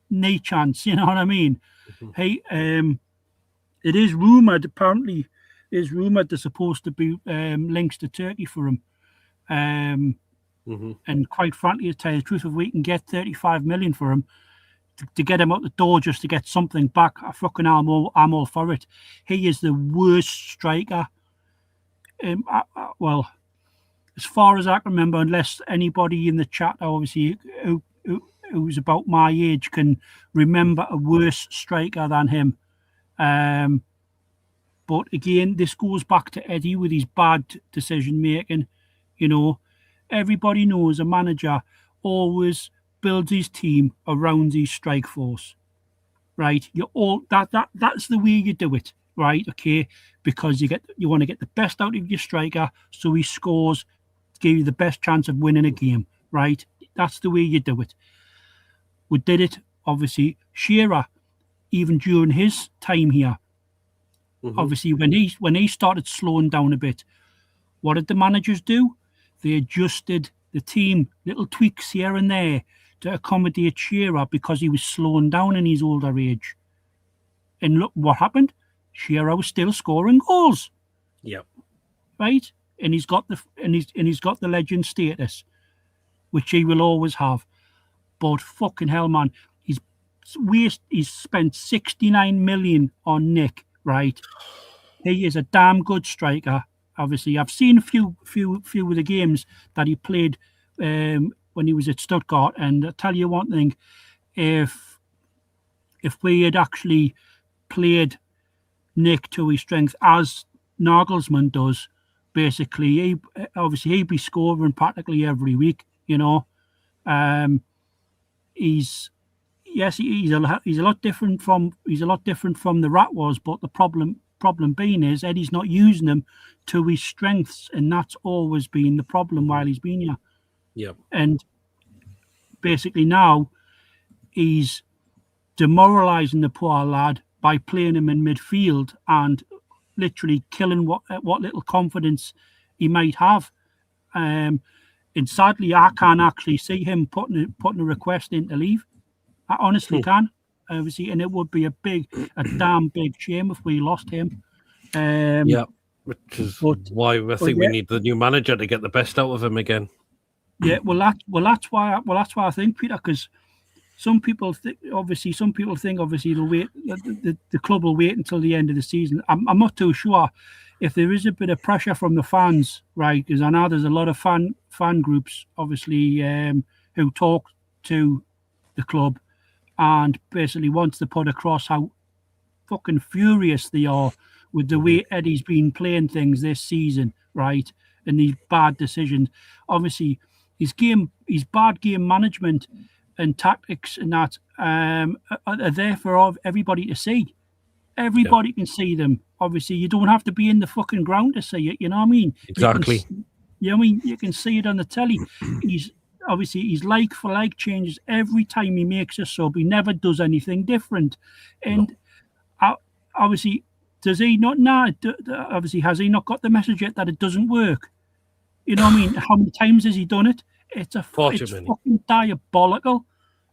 no chance. You know what I mean? Hey, it is rumored. Apparently, there's supposed to be links to Turkey for him. And quite frankly, to tell you the truth, if we can get 35 million for him to get him out the door just to get something back, I'm all for it. He is the worst striker. Well, as far as I can remember, unless anybody in the chat, obviously, who's about my age, can remember a worse striker than him. But again, this goes back to Eddie with his bad decision making. You know, everybody knows a manager always builds his team around his strike force, right? That's the way you do it, right? Okay, because you want to get the best out of your striker, so he scores, give you the best chance of winning a game, right? That's the way you do it. We did it, obviously. Shearer, even during his time here, obviously when he started slowing down a bit, what did the managers do? They adjusted the team, little tweaks here and there to accommodate Shearer because he was slowing down in his older age. And look what happened. Shearer was still scoring goals. Yep. Right? And he's got the legend status, which he will always have. But fucking hell, man, he's spent 69 million on Nick, right? He is a damn good striker. Obviously, I've seen a few of the games that he played when he was at Stuttgart, and I'll tell you one thing: if we had actually played Nick to his strength as Nagelsmann does, basically, he'd be scoring practically every week. You know, he's a lot different from the Rat was, but the problem being is Eddie's not using them to his strengths, and that's always been the problem while he's been here. Yep. And basically now he's demoralising the poor lad by playing him in midfield and literally killing what little confidence he might have. And sadly, I can't actually see him putting a request in to leave. I honestly can, obviously, and it would be a damn big shame if we lost him. Which is why I think we need the new manager to get the best out of him again. Yeah, that's why I think, Peter, because some people think obviously they'll wait. The club will wait until the end of the season. I'm not too sure if there is a bit of pressure from the fans, right? Because I know there's a lot of fan groups, obviously, who talk to the club and basically wants to put across how fucking furious they are with the way Eddie's been playing things this season, right? And these bad decisions. Obviously, his bad game management and tactics and that are there for everybody to see. Everybody can see them. Obviously, you don't have to be in the fucking ground to see it. You know what I mean? Exactly. You can see it on the telly. He's like for like changes every time he makes a sub. He never does anything different. And obviously, does he not now? Obviously, has he not got the message yet that it doesn't work? You know what I mean? How many times has he done it? It's fucking diabolical.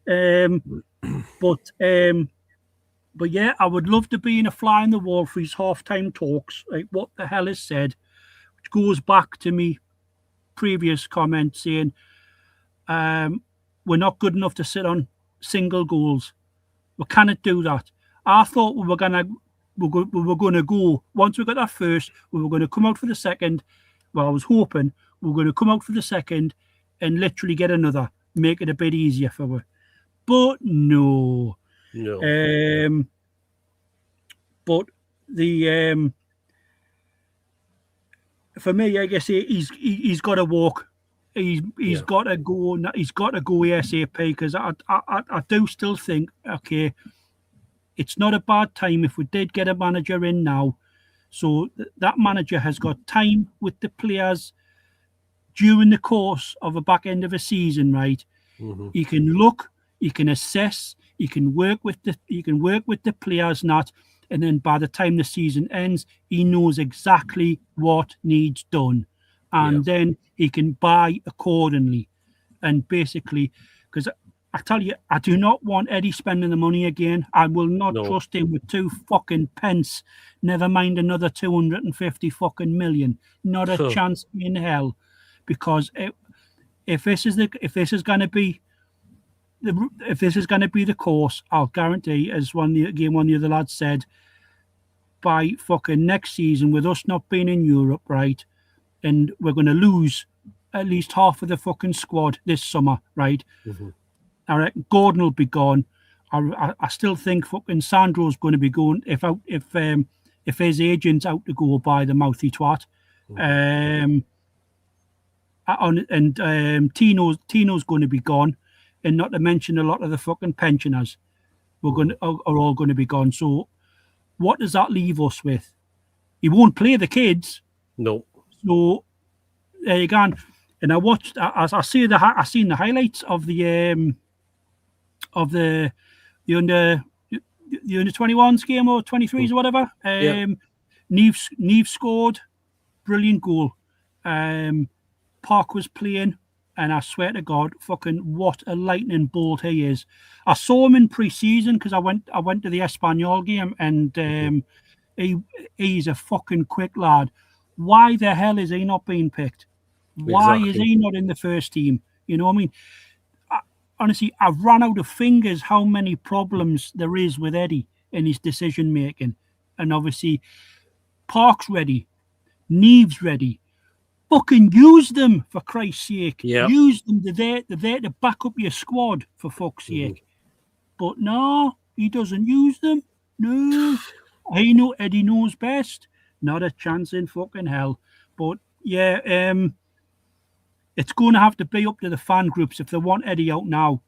But yeah, I would love to be in a fly in the wall for his halftime talks. Like, what the hell is said, which goes back to me previous comment saying we're not good enough to sit on single goals. We cannot do that. I thought we were gonna go once we got that first. We were going to come out for the second. Well, I was hoping we were going to come out for the second and literally get another, make it a bit easier for us. But no. But the for me, I guess he's got to walk. He's got to go. He's got to go ASAP because I do still think, okay, it's not a bad time if we did get a manager in now. So that manager has got time with the players during the course of a back end of a season, right? He can look, he can assess, he can work with the players, and then by the time the season ends, he knows exactly what needs done, and then he can buy accordingly. And basically, because I tell you, I do not want Eddie spending the money again. I will not trust him with 2 fucking pence. Never mind another 250 fucking million. Not a chance in hell. Because if this is going to be the course, I'll guarantee, as one of the other lads said, by fucking next season, with us not being in Europe, right, and we're going to lose at least half of the fucking squad this summer, right? I reckon Gordon will be gone. I still think fucking Sandro's going to be going if his agent's out to go by the mouthy twat. Tino's going to be gone, and not to mention a lot of the fucking pensioners are all going to be gone. So what does that leave us with? He won't play the kids. No. So there you go. And I watched. I seen the highlights of the under 21s game or 23s or whatever. Neve scored, brilliant goal. Park was playing, and I swear to God, fucking what a lightning bolt he is. I saw him in pre-season because I went to the Espanyol game, and he's a fucking quick lad. Why the hell is he not being picked? Why is he not in the first team? You know what I mean? Honestly, I've run out of fingers how many problems there is with Eddie in his decision making. And obviously, Park's ready, Neve's ready. Fucking use them, for Christ's sake. Use them. They're there to back up your squad, for fuck's sake. But no, he doesn't use them. No. Eddie knows best. Not a chance in fucking hell. But yeah, it's going to have to be up to the fan groups if they want Eddie out now.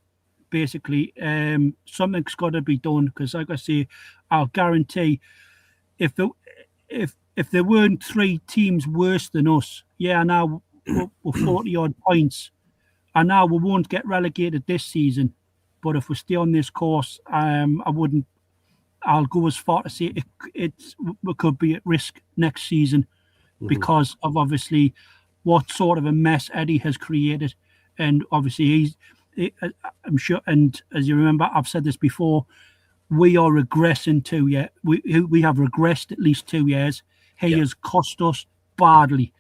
Basically, something's got to be done, because, like I say, I'll guarantee if there weren't 3 teams worse than us, now we're 40 odd points, and now we won't get relegated this season. But if we stay on this course, I'll go as far to say we could be at risk next season because of obviously what sort of a mess Eddie has created. And obviously I'm sure, and as you remember, I've said this before, we are regressing 2 years. We have regressed at least 2 years. He has cost us badly.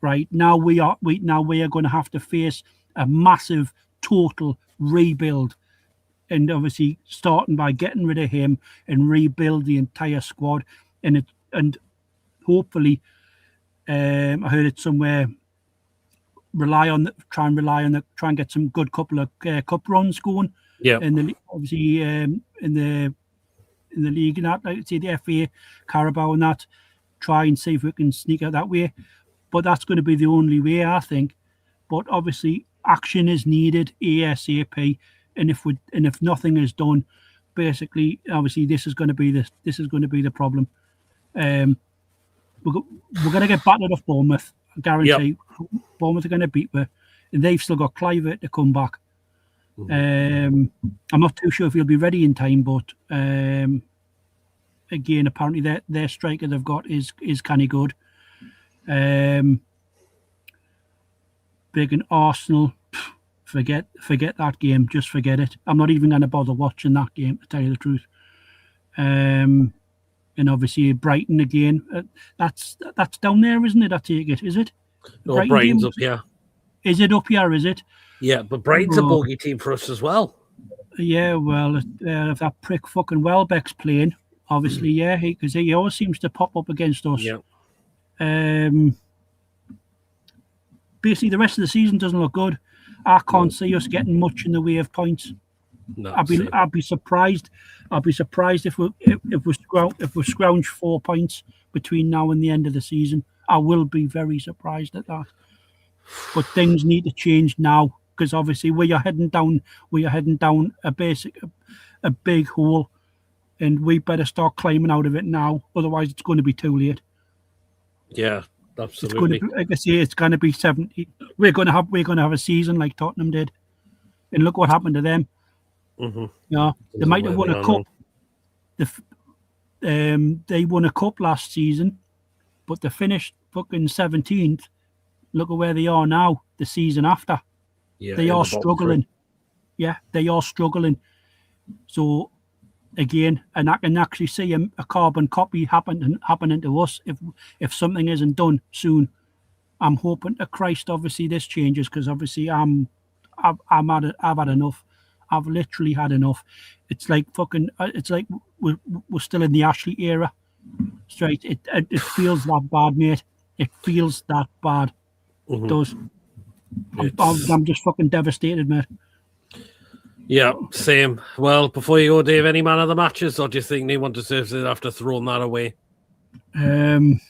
Right now, we are going to have to face a massive total rebuild, and obviously starting by getting rid of him and rebuild the entire squad, and hopefully, I heard it somewhere. Try and get some good couple of cup runs going. And obviously in the league and that, like say the FA, Carabao and that. Try and see if we can sneak out that way, but that's going to be the only way, I think. But obviously, action is needed ASAP, and if nothing is done, basically, obviously, this is going to be the problem. We're going to get battered off Bournemouth. I guarantee. Bournemouth are going to beat me, and they've still got Clivert to come back. I'm not too sure if he'll be ready in time, but. Again, apparently their striker they've got is kind of good. Big in Arsenal, forget that game. Just forget it. I'm not even going to bother watching that game, to tell you the truth. And obviously Brighton again. That's down there, isn't it? I take it. Is it? No, Brighton's up here. Is it up here? Is it? Yeah, but Brighton's a bogey team for us as well. Yeah, well, if that prick fucking Welbeck's playing. Obviously, because he always seems to pop up against us. Basically, the rest of the season doesn't look good. I can't see us getting much in the way of points. No, I'd be surprised. I'd be surprised if we scrounge 4 points between now and the end of the season. I will be very surprised at that. But things need to change now, because obviously we are heading down a big hole. and we better start climbing out of it now. Otherwise, it's going to be too late. Yeah, It's going absolutely. to be, like I say, it's going to be 70. We're going to have a season like Tottenham did, and look what happened to them. Mhm. You know, they might have won a cup. They won a cup last season, but they finished fucking 17th. Look at where they are now. The season after, Yeah, they in are the bottom struggling. three. Yeah, they are struggling. So again, and I can actually see a carbon copy happening to us if something isn't done soon. I'm hoping to Christ, obviously, this changes because obviously I've had enough. I've literally had enough. It's like fucking. It's like we're still in the Ashley era. Straight. It feels that bad, mate. It feels that bad. It does. I'm just fucking devastated, mate. Yeah, same. Well, before you go, Dave, any man of the matches, or do you think anyone deserves it after throwing that away? I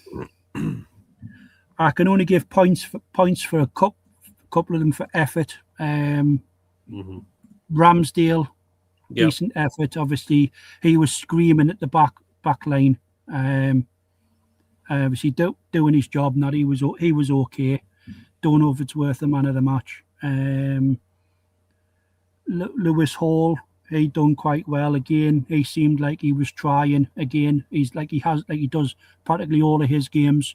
can only give points for a couple of them for effort. Ramsdale, Yep. decent effort. Obviously, he was screaming at the back line. Obviously, doing his job. Not he was okay. Don't know if it's worth the man of the match. Lewis Hall, he done quite well again. He seemed like he was trying again. He does practically all of his games.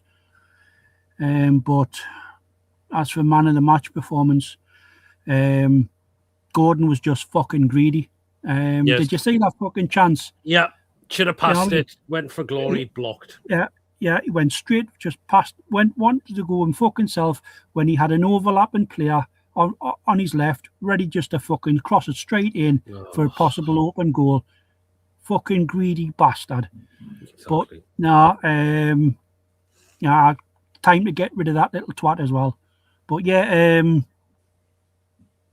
But as for man of the match performance, Gordon was just fucking greedy. Yes. Did you see that fucking chance? Yeah, should have passed Yeah, it. Went for glory, blocked. Yeah, he went straight, just past, wanted to go and fuck himself when he had an overlapping player on his left, ready just to fucking cross it straight in for a possible open goal. Fucking greedy bastard. Exactly. But no, time to get rid of that little twat as well. But yeah,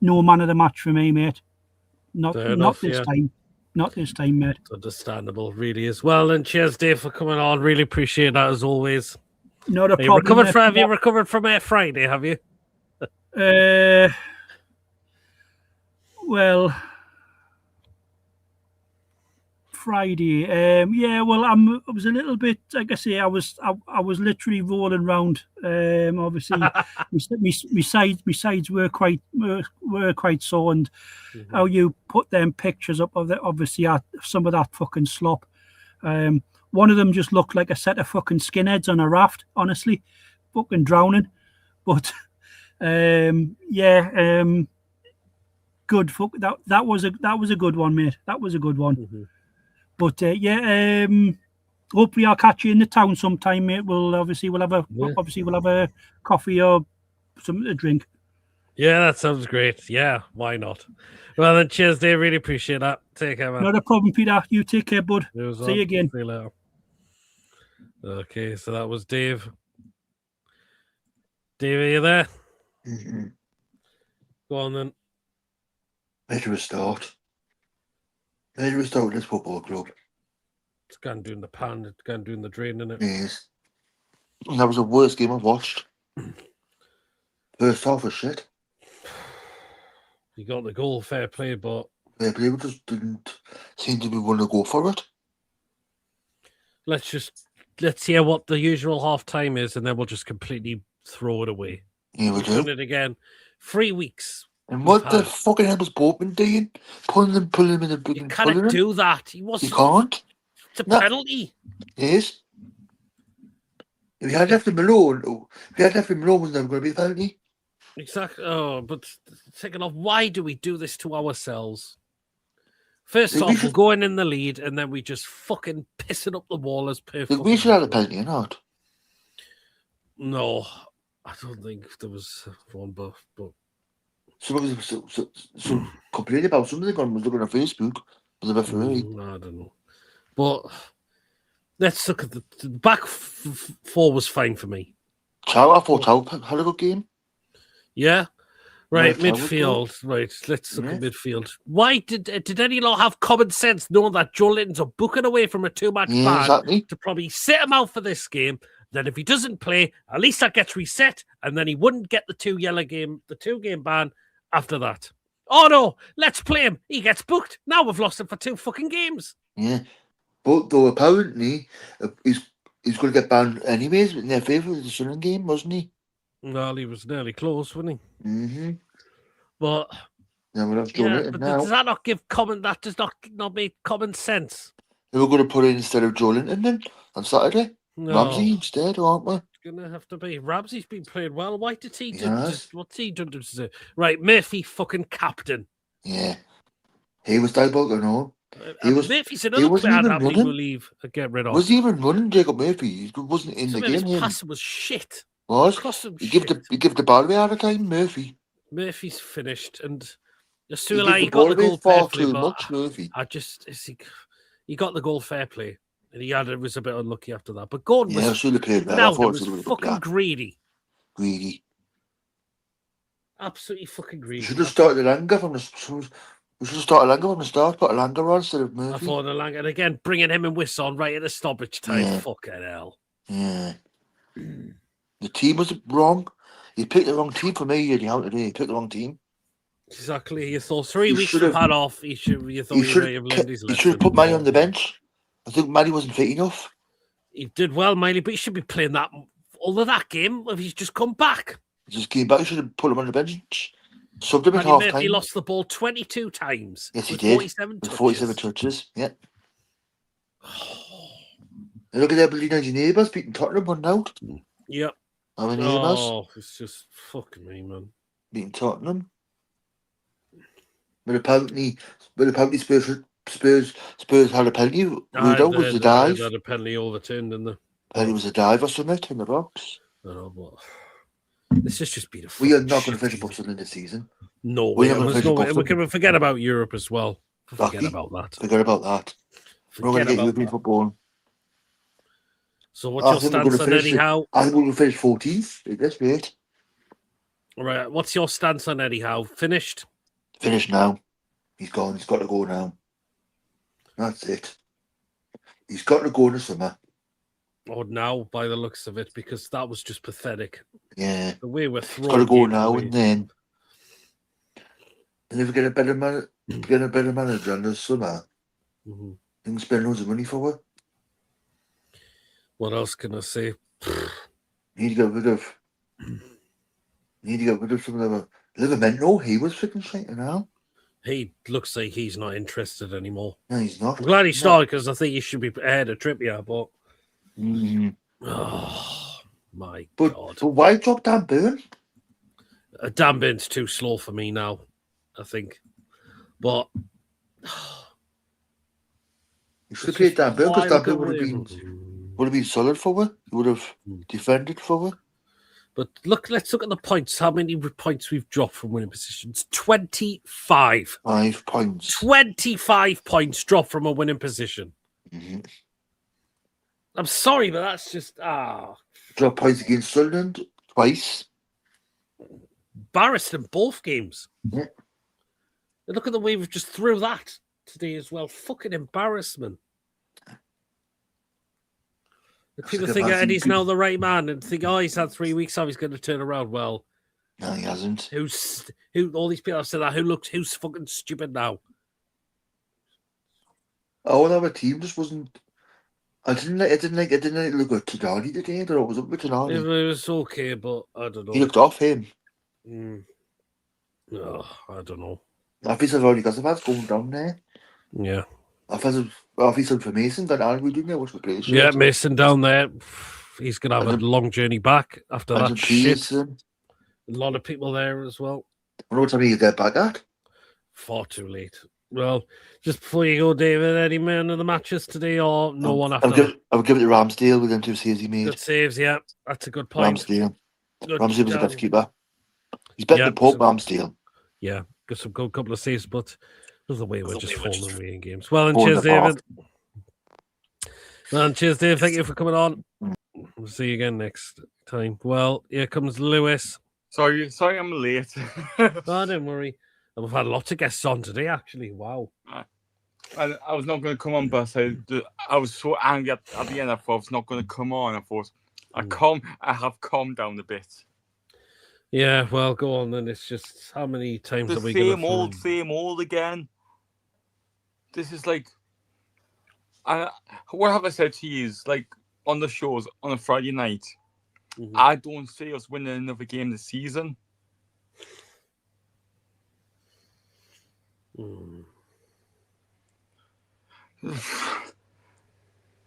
no man of the match for me, mate. Not this time. Not this time, mate. It's understandable, really is. Well, and cheers, Dave, for coming on. Really appreciate that as always. Not a Have problem. you recovered from Friday? Have you? Well, Friday. Yeah. Well, I was a little bit. Like I say, I was literally rolling around. Obviously, my sides were quite sore, and how you put them pictures up of obviously some of that fucking slop. One of them just looked like a set of fucking skinheads on a raft. Honestly, fucking drowning. But yeah. Good. That was a good one, mate. That was a good one. But yeah, hopefully I'll catch you in the town sometime, mate. We'll have a coffee or something to drink. Yeah, that sounds great. Yeah, why not? Well, then, cheers, Dave. Really appreciate that. Take care, man. Not a problem, Peter. You take care, bud. See you again. See you later. Okay, so that was Dave. Dave, are you there? Go on then. Where do we start? Where do we start with this football club? It's gone doing the pan, it's gone doing the drain, isn't it? Yes. And that was the worst game I've watched. First half was shit. You got the goal, fair play, but Fair play, we just didn't seem to be wanting to go for it. let's hear what the usual half time is, and then we'll just completely throw it away. Yeah, we We've done do. it again. 3 weeks. And what the fucking hell was Boatman doing? Pulling him in the big. You can't do that. He wasn't. You can't. It's a penalty. Yes. If you had left him alone, was never going to be a penalty. Exactly. Oh, but second off, why do we do this to ourselves? First off, we're going in the lead, and then we just fucking pissing up the wall as per. We should have a penalty or not. No, I don't think there was one, but some complaining about something was looking on Facebook, but the referee. I don't know. But let's look at the back four was fine for me. I thought Howe had a good game. Yeah. Right, Yeah, midfield. Right, let's look at midfield. Why did any lot have common sense knowing that Joe Linton's a booking away from a 2-match ban exactly. to probably sit him out for this game? Then if he doesn't play, at least that gets reset, and then he wouldn't get the 2-game ban after that. Oh no, let's play him. He gets booked. Now we've lost him for 2 fucking games. Yeah. But though apparently he's going to get banned anyways in their favour of the Sunderland game, wasn't he? Well, he was nearly close, wasn't he? Mm-hmm. But Now we're not yeah, it but now. does that not give common? That does not make common sense. They were going to put in instead of Joe Linton then on Saturday. No, Ramsey instead, aren't we? it's gonna have to be. Ramsey's been playing well. Why did he do? Yes. What's he done? Right, Murphy, fucking captain. Yeah. He was diabolical, no. He was. Murphy's He another wasn't player I'd even happily running. believe and get rid of. Was he even running, Jacob Murphy? He wasn't in Some the of his game. passing was shit. Was? Cost him He shit. give the ball away all the time, Murphy. Murphy's finished, and He Sula, give he the got ball the away goal fair far play, too but much, Murphy. he got the goal fair play, and it was a bit unlucky after that. But Gordon Yeah, was Sula played well. I now thought was Sula would have fucking got greedy, absolutely fucking We greedy. should have started Langer from the. We should have started Langer from the start. Put Langer on instead of I Murphy. thought and again bringing him and Wiss on right at the stoppage time. Yeah. Fucking hell. Yeah. The team was wrong. He picked the wrong team for me. Anyhow, today he picked the wrong team. Exactly. You thought 3 He weeks should from have- had off. You thought he might have learned his He lesson. should have put Manny on the bench. I think Manny wasn't fit enough. He did well, Miley, but he should be playing that all of that game if he's just come back. He just came back. He should have put him on the bench. Subbed him at Paddy half Murphy time. lost the ball 22 times. Yes, he with did. 47 With touches. 47 touches. Yeah. And look at their bloody neighbours beating Tottenham 1-0. Yep. Our neighbours Oh, it's just fucking me, man. beating Tottenham. But apparently Spurs had a penalty. Rudo was a dive. They had a penalty overturned in the. Penalty was a dive or something in the box. I don't know, but this has just been a. We are fucking not going to shit finish season. above Sunderland this season. No We're way. not gonna There's finish no way. above We Sunderland. can forget about Europe as well. Forget Lucky. about that. Forget about that. We're going Forget to get about European that. football. So what's I your think we're stance gonna on finish Eddie it. Howe? I think we're going to finish 14th. That's great. All right. What's your stance on Eddie Howe? Finished? Finish now. He's gone. He's got to go now. That's it. He's got to go in the summer. Or now, by the looks of it, because that was just pathetic. Yeah. The way we're He's throwing. got to go games now away. and then. And if we get a better manager in the summer, Mhm. you can spend loads of money for it. What else can I say? Need to get rid of some of the Livermento. He was freaking shit now. He looks like he's not interested anymore. No, he's not. I'm glad he No. started because I think he should be ahead of Trippier, but oh my But god. why drop Dan Burn? Dan Burn's too slow for me now, I think. But You should have played Dan Burn because Dan Burn would have away. been solid for it. He would have defended for it. But let's look at the points. How many points we've dropped from winning positions? 25. 5 points. 25 points dropped from a winning position. Mm-hmm. I'm sorry, but that's just Drop points against Sunderland twice. embarrassed in both games. Yeah. And look at the way we've just threw that today as well. Fucking embarrassment. That's People like a think massive Eddie's good- now the right man and think, oh, he's had 3 weeks, how he's going to turn around. Well, No, he hasn't. who? All these people have said that. Who's fucking stupid now? Our other team just wasn't. I didn't like look at Tonali today. I don't know what was up with It Tonali. was okay, but I don't know. He looked off him. Oh, I don't know. I think I've already got some ads going down there. Yeah. I think some for Mason got angry, didn't they? What's the place? Yeah, Mason down there. He's going to have And a long journey back after And that some shit. Pearson. A lot of people there as well. I know what time you get back at. Far too late. Well, just before you go, David, any man of the matches today or no one after? I'll give it to Ramsdale with them 2 saves he made. Good saves, yeah. That's a good point. Ramsdale. Good Ramsdale was the shout. best keeper. He's better than Pope Ramsdale. Yeah, got some good couple of saves, but there's a way we're just falling away in games. Well, and Falling cheers, apart. David. Well, and cheers, Dave. Thank you for coming on. We'll see you again next time. Well, here comes Lewis. Sorry, I'm late. Oh, don't worry. And we've had lots of guests on today, actually. Wow. I was not going to come on, but I was so angry at the end. I thought I was not going to come on. I thought I have calmed down a bit. Yeah, well, go on then. It's just how many times The are we going to same old again. This is like what have I said to you? Like on the shows on a Friday night, I don't see us winning another game this season.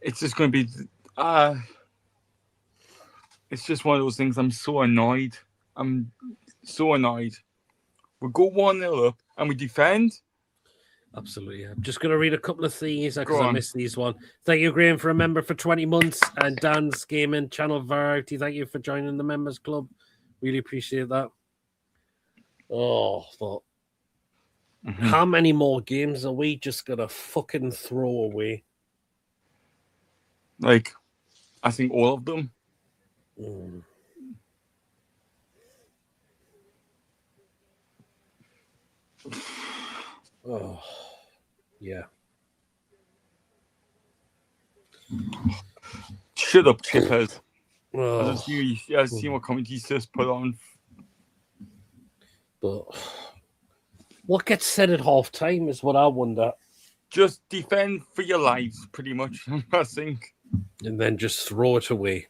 It's just going to be. It's just one of those things. I'm so annoyed. I'm so annoyed. We go 1-0 up and we defend. Absolutely. I'm just going to read a couple of things Go because I on. missed these one. Thank you, Graham, for a member for 20 months. And Dan's Gaming Channel Variety. Thank you for joining the members club. Really appreciate that. Oh, but how many more games are we just going to fucking throw away? Like, I think all of them. Oh, yeah. Shut up, chippers. Oh. I see what commentaries just put on. But what gets said at half time is what I wonder. Just defend for your lives, pretty much, I think. And then just throw it away.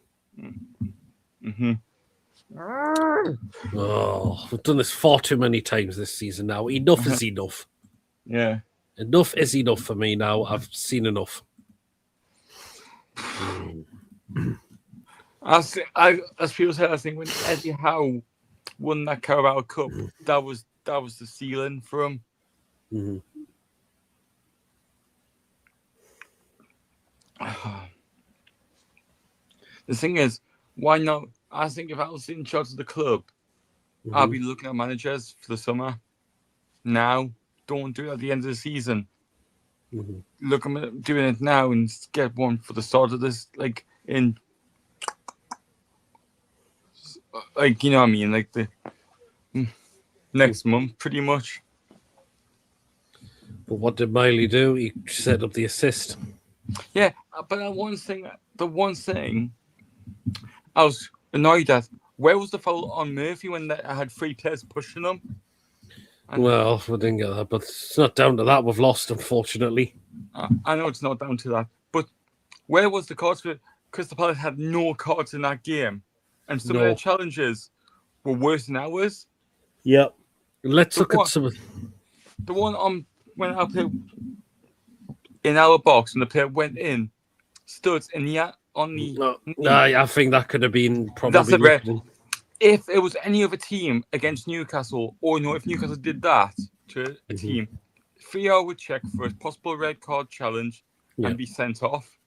Oh, we've done this far too many times this season now. Enough is enough. Yeah. Enough is enough for me now. I've seen enough. As people said, I think when Eddie Howe won that Carabao Cup, that was the ceiling for him. The thing is, why not? I think if I was in charge of the club, I'll be looking at managers for the summer. Now, don't do it at the end of the season. Look at doing it now and get one for the start of this, like you know what I mean, like the next month, pretty much. But what did Miley do? He set up the assist. Yeah, but the one thing I was annoyed at, where was the foul on Murphy when I had 3 players pushing him? Well, we didn't get that, but it's not down to that. We've lost, unfortunately. I know it's not down to that, but where was the cards for? Crystal Palace had no cards in that game, and some of their challenges were worse than ours. Yep. Let's look at some of the one on when I played in our box and the player went in, stood in the on the. I think that could have been probably. That's a rare. If it was any other team against Newcastle, or if Newcastle did that to a team, 3-hour would check for a possible red card challenge and be sent off.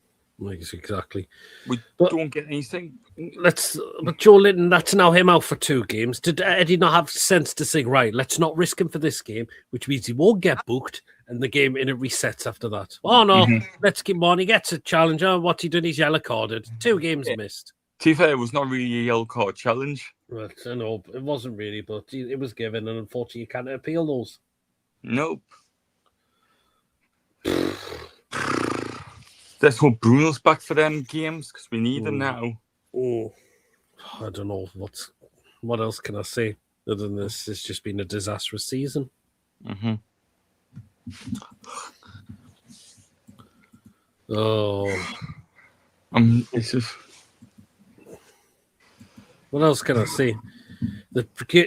Exactly. We don't get anything. But Joe Linton, that's now him out for 2 games. Did Eddie not have sense to say, right, let's not risk him for this game, which means he won't get booked, and the game it resets after that? Oh no, let's keep him on. He gets a challenge. Oh, what's he doing? He's yellow carded. 2 games missed. To be fair, it was not really a yellow card challenge. Well, I know it wasn't really, but it was given, and unfortunately, you can't appeal those. Nope. Let's hope Bruno's back for them games because we need them now. Oh, I don't know what else can I say other than this. It's just been a disastrous season. Oh, it's just. What else can I say? The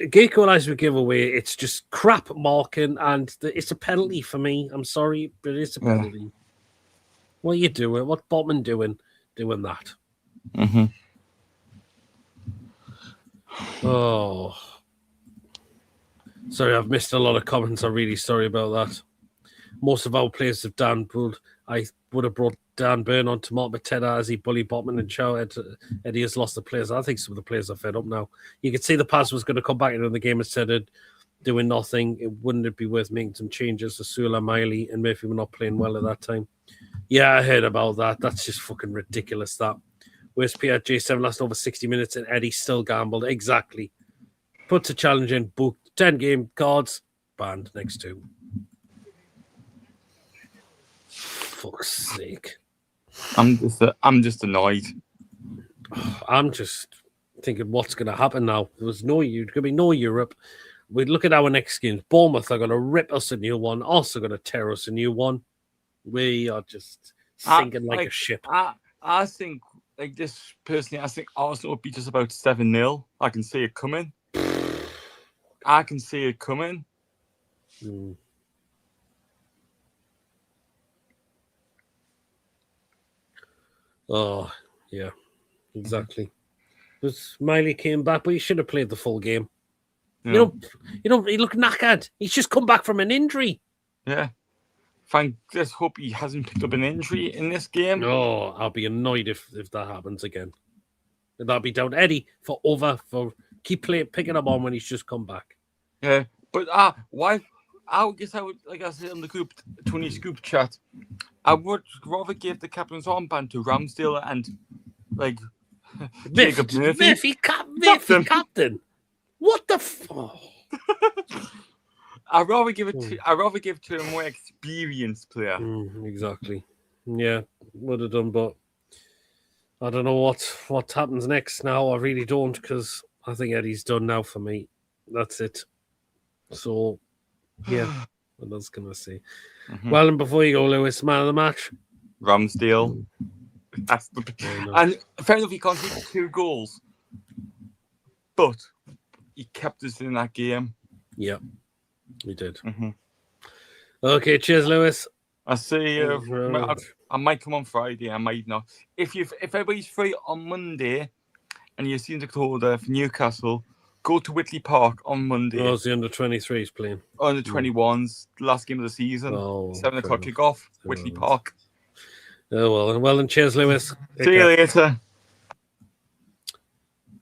gate goal lines we give away, it's just crap marking, and it's a penalty for me. I'm sorry, but it's a penalty. Yeah. What are you doing? What Botman doing that? Oh. Sorry, I've missed a lot of comments. I'm really sorry about that. Most of our players have Dan pulled. I would have brought Dan Byrne on to Mark Mateta as he bullied Botman and Chow. Eddie has lost the players. I think some of the players are fed up now. You could see the pass was going to come back into the game instead of doing nothing. Wouldn't it be worth making some changes? Asula, Miley, and Murphy were not playing well at that time. Yeah, I heard about that. That's just fucking ridiculous, that. Where's Pierre J7 lasted over 60 minutes and Eddie still gambled? Exactly. Puts a challenge in, booked 10 game cards, banned next 2. Fuck's sake. I'm just annoyed. I'm just thinking what's going to happen now. There's going to be no Europe. We look at our next games. Bournemouth are going to rip us a new one. Also going to tear us a new one. We are just sinking like a ship. I think, like this personally, I think Arsenal will be just about 7-0. I can see it coming. I can see it coming. Mm. Oh, yeah, exactly. But Miley came back, but he should have played the full game. Yeah. He looked knackered. He's just come back from an injury. Yeah. Let's hope he hasn't picked up an injury in this game. No, I'll be annoyed if that happens again. That'll be down to Eddie for picking up on when he's just come back. Yeah, but why? I guess I would, like I said in the group 20 scoop chat, I would rather give the captain's armband to Ramsdale and like Jacob Murphy. Murphy captain. What the fuck? I'd rather give it to a more experienced player. Exactly. Yeah, would have done, but I don't know what happens next now. I really don't, because I think Eddie's done now for me. That's it. So, yeah, what I was going to say. Well, and before you go, Lewis, man of the match? Ramsdale. And fair enough, he conceded 2 goals, but he kept us in that game. Yep, we did. Okay, cheers, Lewis. I see you. I might come on Friday. I might not. If everybody's free on Monday, and you've seen the order for Newcastle, go to Whitley Park on Monday. Oh, it's the under-23s playing. Under-21s, last game of the season. 7 o'clock kickoff, Whitley Park. Oh, well, and cheers, Lewis. See you later.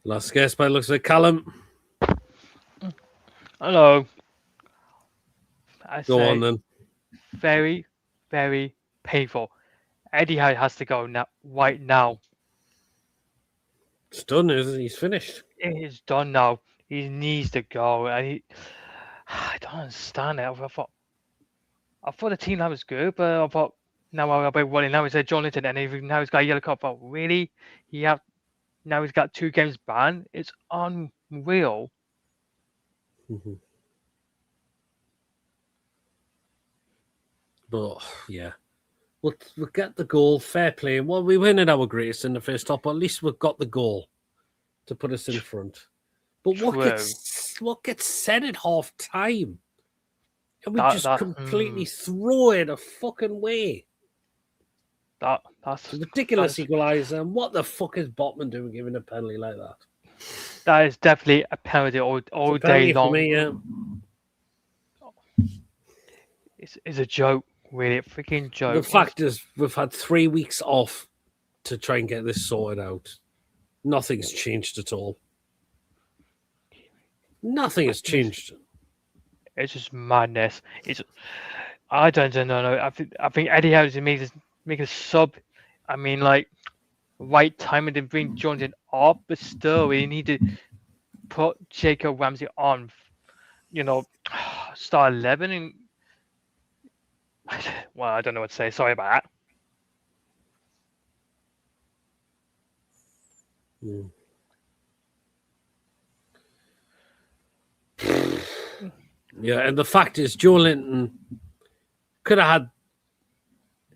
Last guest by the looks like Callum. Hello. Go on then. Very, very painful. Eddie Howe has to go now, right now. It's done, isn't it? He's finished. It is done now. He needs to go. I don't understand it. I thought the team that was good, but I thought now I'll be running. Now he's John Linton, and now he's got a yellow card. But really, now he's got 2 games banned. It's unreal. But yeah, we'll get the goal. Fair play. Well, we win at our greatest in the first half, but at least we've got the goal to put us in front. But what gets said at half time? And we just completely throw it a fucking way. That's a ridiculous equaliser. And what the fuck is Botman doing giving a penalty like that? That is definitely a penalty all day long. For me, yeah. It's a joke, really, a freaking joke. The fact is, we've had 3 weeks off to try and get this sorted out. Nothing's changed at all. Nothing has changed. It's just madness. I don't know. I think Eddie Howe make a sub. I mean, like right time and then bring Jones in up, but still, we need to put Jacob Ramsey on. Start 11 and. Well, I don't know what to say. Sorry about that. Yeah, and the fact is, Joe Linton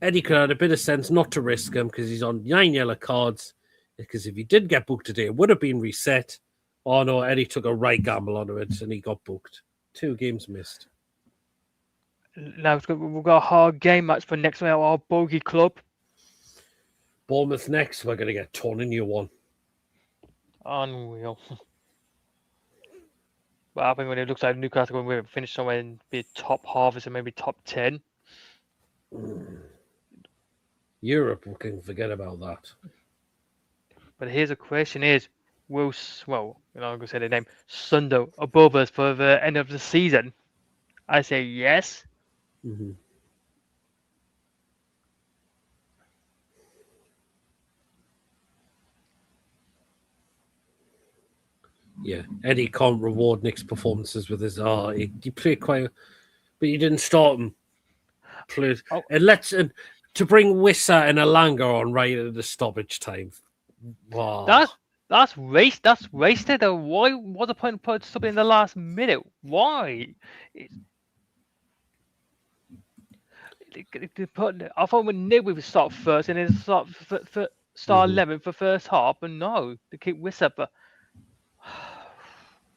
Eddie could have had a bit of sense not to risk him because he's on 9 yellow cards. Because if he did get booked today, it would have been reset. Oh no, Eddie took a right gamble onto it and he got booked. 2 games missed. Now we've got a hard game match for next week. Our bogey club. Bournemouth next. We're going to get torn in year 1. Unreal. But I think when it looks like Newcastle going to finish somewhere in the top half, or maybe top 10. Europe, we can forget about that. But here's a question: I'm going to say the name Sundo above us for the end of the season? I say yes. Yeah, Eddie can't reward Nick's performances with his he played quite, but he didn't start him. Played and to bring Wissa and Alanga on right at the stoppage time. Wow. That's wasted. Why? What's the point of putting something in the last minute? Why? I thought we knew we would start first and then start 11th for first half, but no, they keep Wissa. But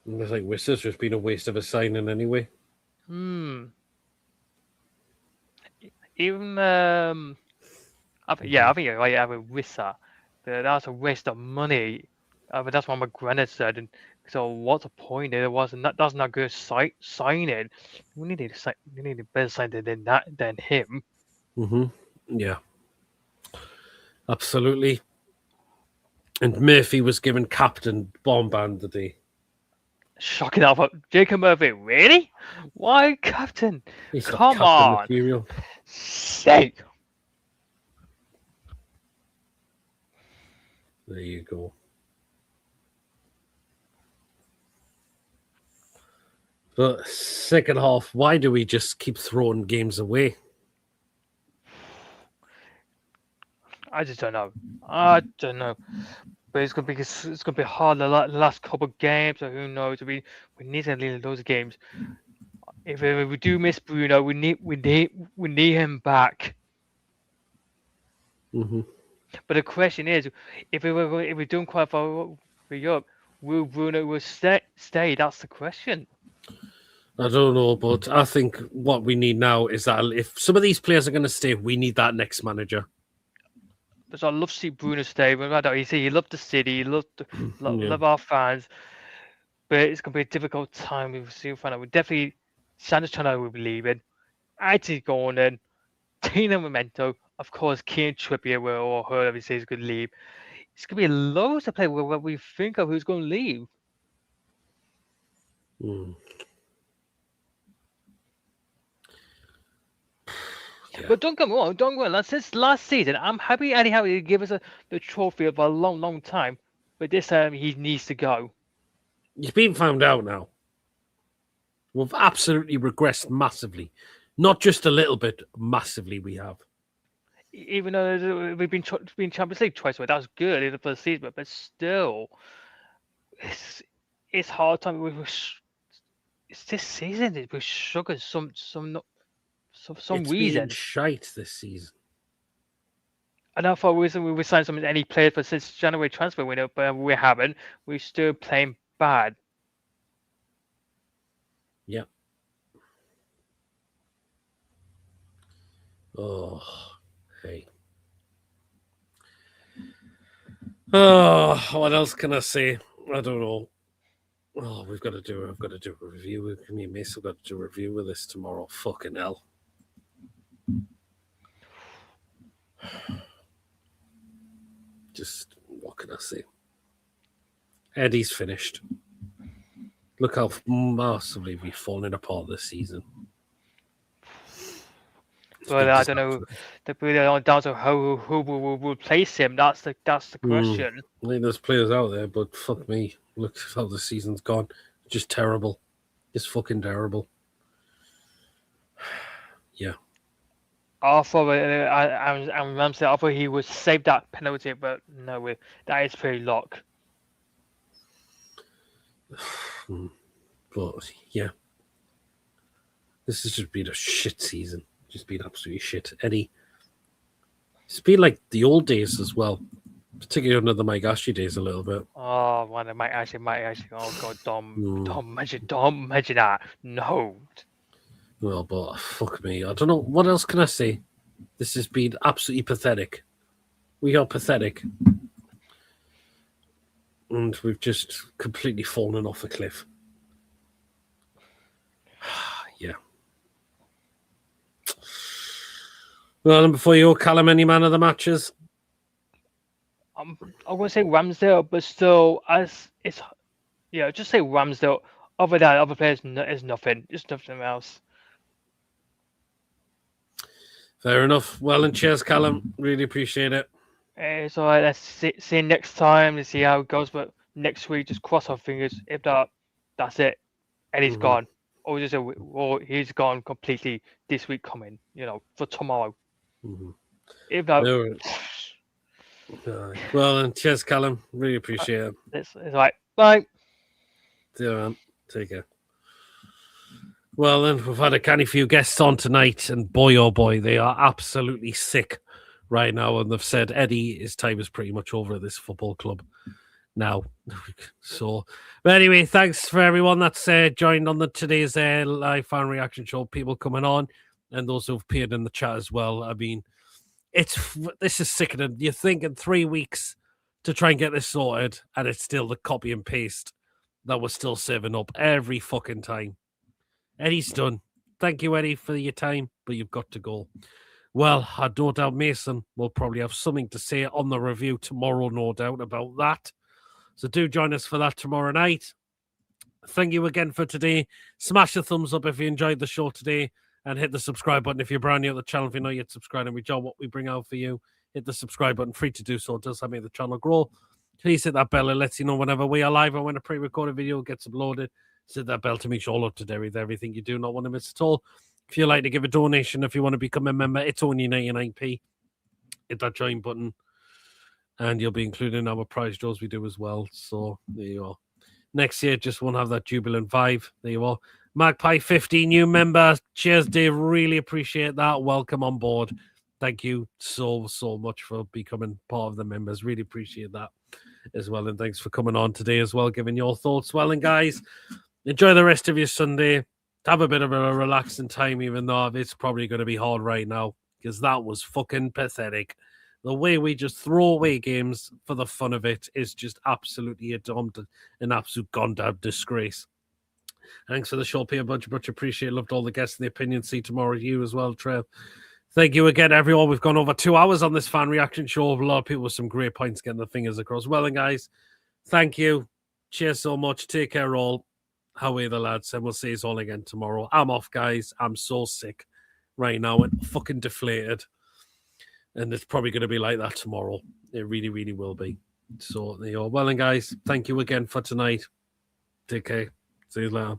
I think Wissa's just been a waste of a signing anyway. Even I think you're right. Having Wissa, but that's a waste of money. But that's what my granddad said. And so, what's the point? It wasn't. That's not good signing. We need a better signing than that than him. Yeah, absolutely. And Murphy was given captain bomband today. Shocking! I thought Jacob Murphy, really? Why captain? He's not Come captain on, material. sake. There you go. But second half, why do we just keep throwing games away? I just don't know. I don't know. But it's gonna be hard the last couple of games. So who knows? We need to lead those games. If we do miss Bruno, we need him back. But the question is, if we don't qualify for Europe, will Bruno stay? That's the question. I don't know, but I think what we need now is that if some of these players are going to stay, we need that next manager. Because I love to see Bruno stay. But I don't. He loved the city. He loved love our fans. But it's gonna be a difficult time. We'll see. Find out. We definitely Sanders Channel will be leaving. Anthony's going in. Tina Memento, of course. Kieran Trippier will all heard of. He says he's going to leave. It's gonna be loads to play with what we think of who's going to leave. Yeah. But don't get me wrong. Since last season, I'm happy Eddie Howe gave us the trophy for a long time. But this time he needs to go. He's been found out now. We've absolutely regressed massively. Not just a little bit, massively we have. Even though we've been Champions League twice, that was good in the first season, but still, it's hard time. It's this season we struggled some It's reason. been shite this season. And I thought we would sign any player for since January transfer window, but we haven't. We're still playing bad. Yeah. Oh, hey. Oh, what else can I say? I don't know. Oh, I've got to do a review. Me and Mace have got to do a review with this tomorrow. Fucking hell. Just what can I say? Eddie's finished. Look how massively we've fallen apart this season. But I don't know. Down to who will replace him. That's the question. I think there's players out there, but fuck me. Look how the season's gone. Just terrible. Just fucking terrible. Yeah. I thought Ramsey. I thought he would save that penalty, but no, that is pretty luck. But yeah, this has just been a shit season. Just been absolutely shit. Eddie, it's been like the old days as well, particularly under the Mike Ashley days a little bit. Oh, man, it might actually. Oh God, don't mention that. No. Well, but fuck me. I don't know. What else can I say? This has been absolutely pathetic. We are pathetic. And we've just completely fallen off a cliff. Yeah. Well, and before you go, Callum, any man of the matches? I'm going to say Ramsdale, but still, just say Ramsdale. Other than that, other players is nothing. Just nothing else. Fair enough. Well, and cheers, Callum. Really appreciate it. It's all right. Let's see you next time to see how it goes. But next week, just cross our fingers. If not, that's it. And he's gone. Or he's gone completely this week coming, for tomorrow. If not... Well, and cheers, Callum. Really appreciate it. It's all right. Bye. See you, man. Take care. Well, then we've had a canny few guests on tonight, and boy, oh boy, they are absolutely sick right now. And they've said, Eddie, his time is pretty much over at this football club now. So, but anyway, thanks for everyone that's joined on today's live fan reaction show. People coming on, and those who've appeared in the chat as well. I mean, this is sickening. You're thinking 3 weeks to try and get this sorted, and it's still the copy and paste that we're still saving up every fucking time. Eddie's done. Thank you, Eddie, for your time, but you've got to go. Well, I no doubt Mason will probably have something to say on the review tomorrow, no doubt about that. So do join us for that tomorrow night. Thank you again for today. Smash the thumbs up if you enjoyed the show today, and hit the subscribe button if you're brand new to the channel. If you're not yet subscribed and we enjoy what we bring out for you, hit the subscribe button. Free to do so. It does help make the channel grow. Please hit that bell. It lets you know whenever we are live or when a pre-recorded video gets uploaded. Hit that bell to make sure you're up to date with everything you do not want to miss at all. If you'd like to give a donation, if you want to become a member, it's only 99p. Hit that join button, and you'll be included in our prize draws we do as well. So there you are. Next year, just won't have that jubilant vibe. There you are. Magpie 50 new member. Cheers, Dave. Really appreciate that. Welcome on board. Thank you so much for becoming part of the members. Really appreciate that as well. And thanks for coming on today as well, giving your thoughts. Well, and guys, enjoy the rest of your Sunday. Have a bit of a relaxing time, even though it's probably going to be hard right now, because that was fucking pathetic. The way we just throw away games for the fun of it is just absolutely an absolute goddamn disgrace. Thanks for the show, Peter. Much appreciate. Loved all the guests and the opinions. See tomorrow you as well, Trev. Thank you again, everyone. We've gone over 2 hours on this fan reaction show. A lot of people with some great points getting their fingers across. Well, and guys, thank you. Cheers so much. Take care, all. How are the lads? And we'll see you all again tomorrow. I'm off, guys. I'm so sick right now and fucking deflated. And it's probably going to be like that tomorrow. It really, really will be. So there you are. Well, and guys, thank you again for tonight. Take care. See you later.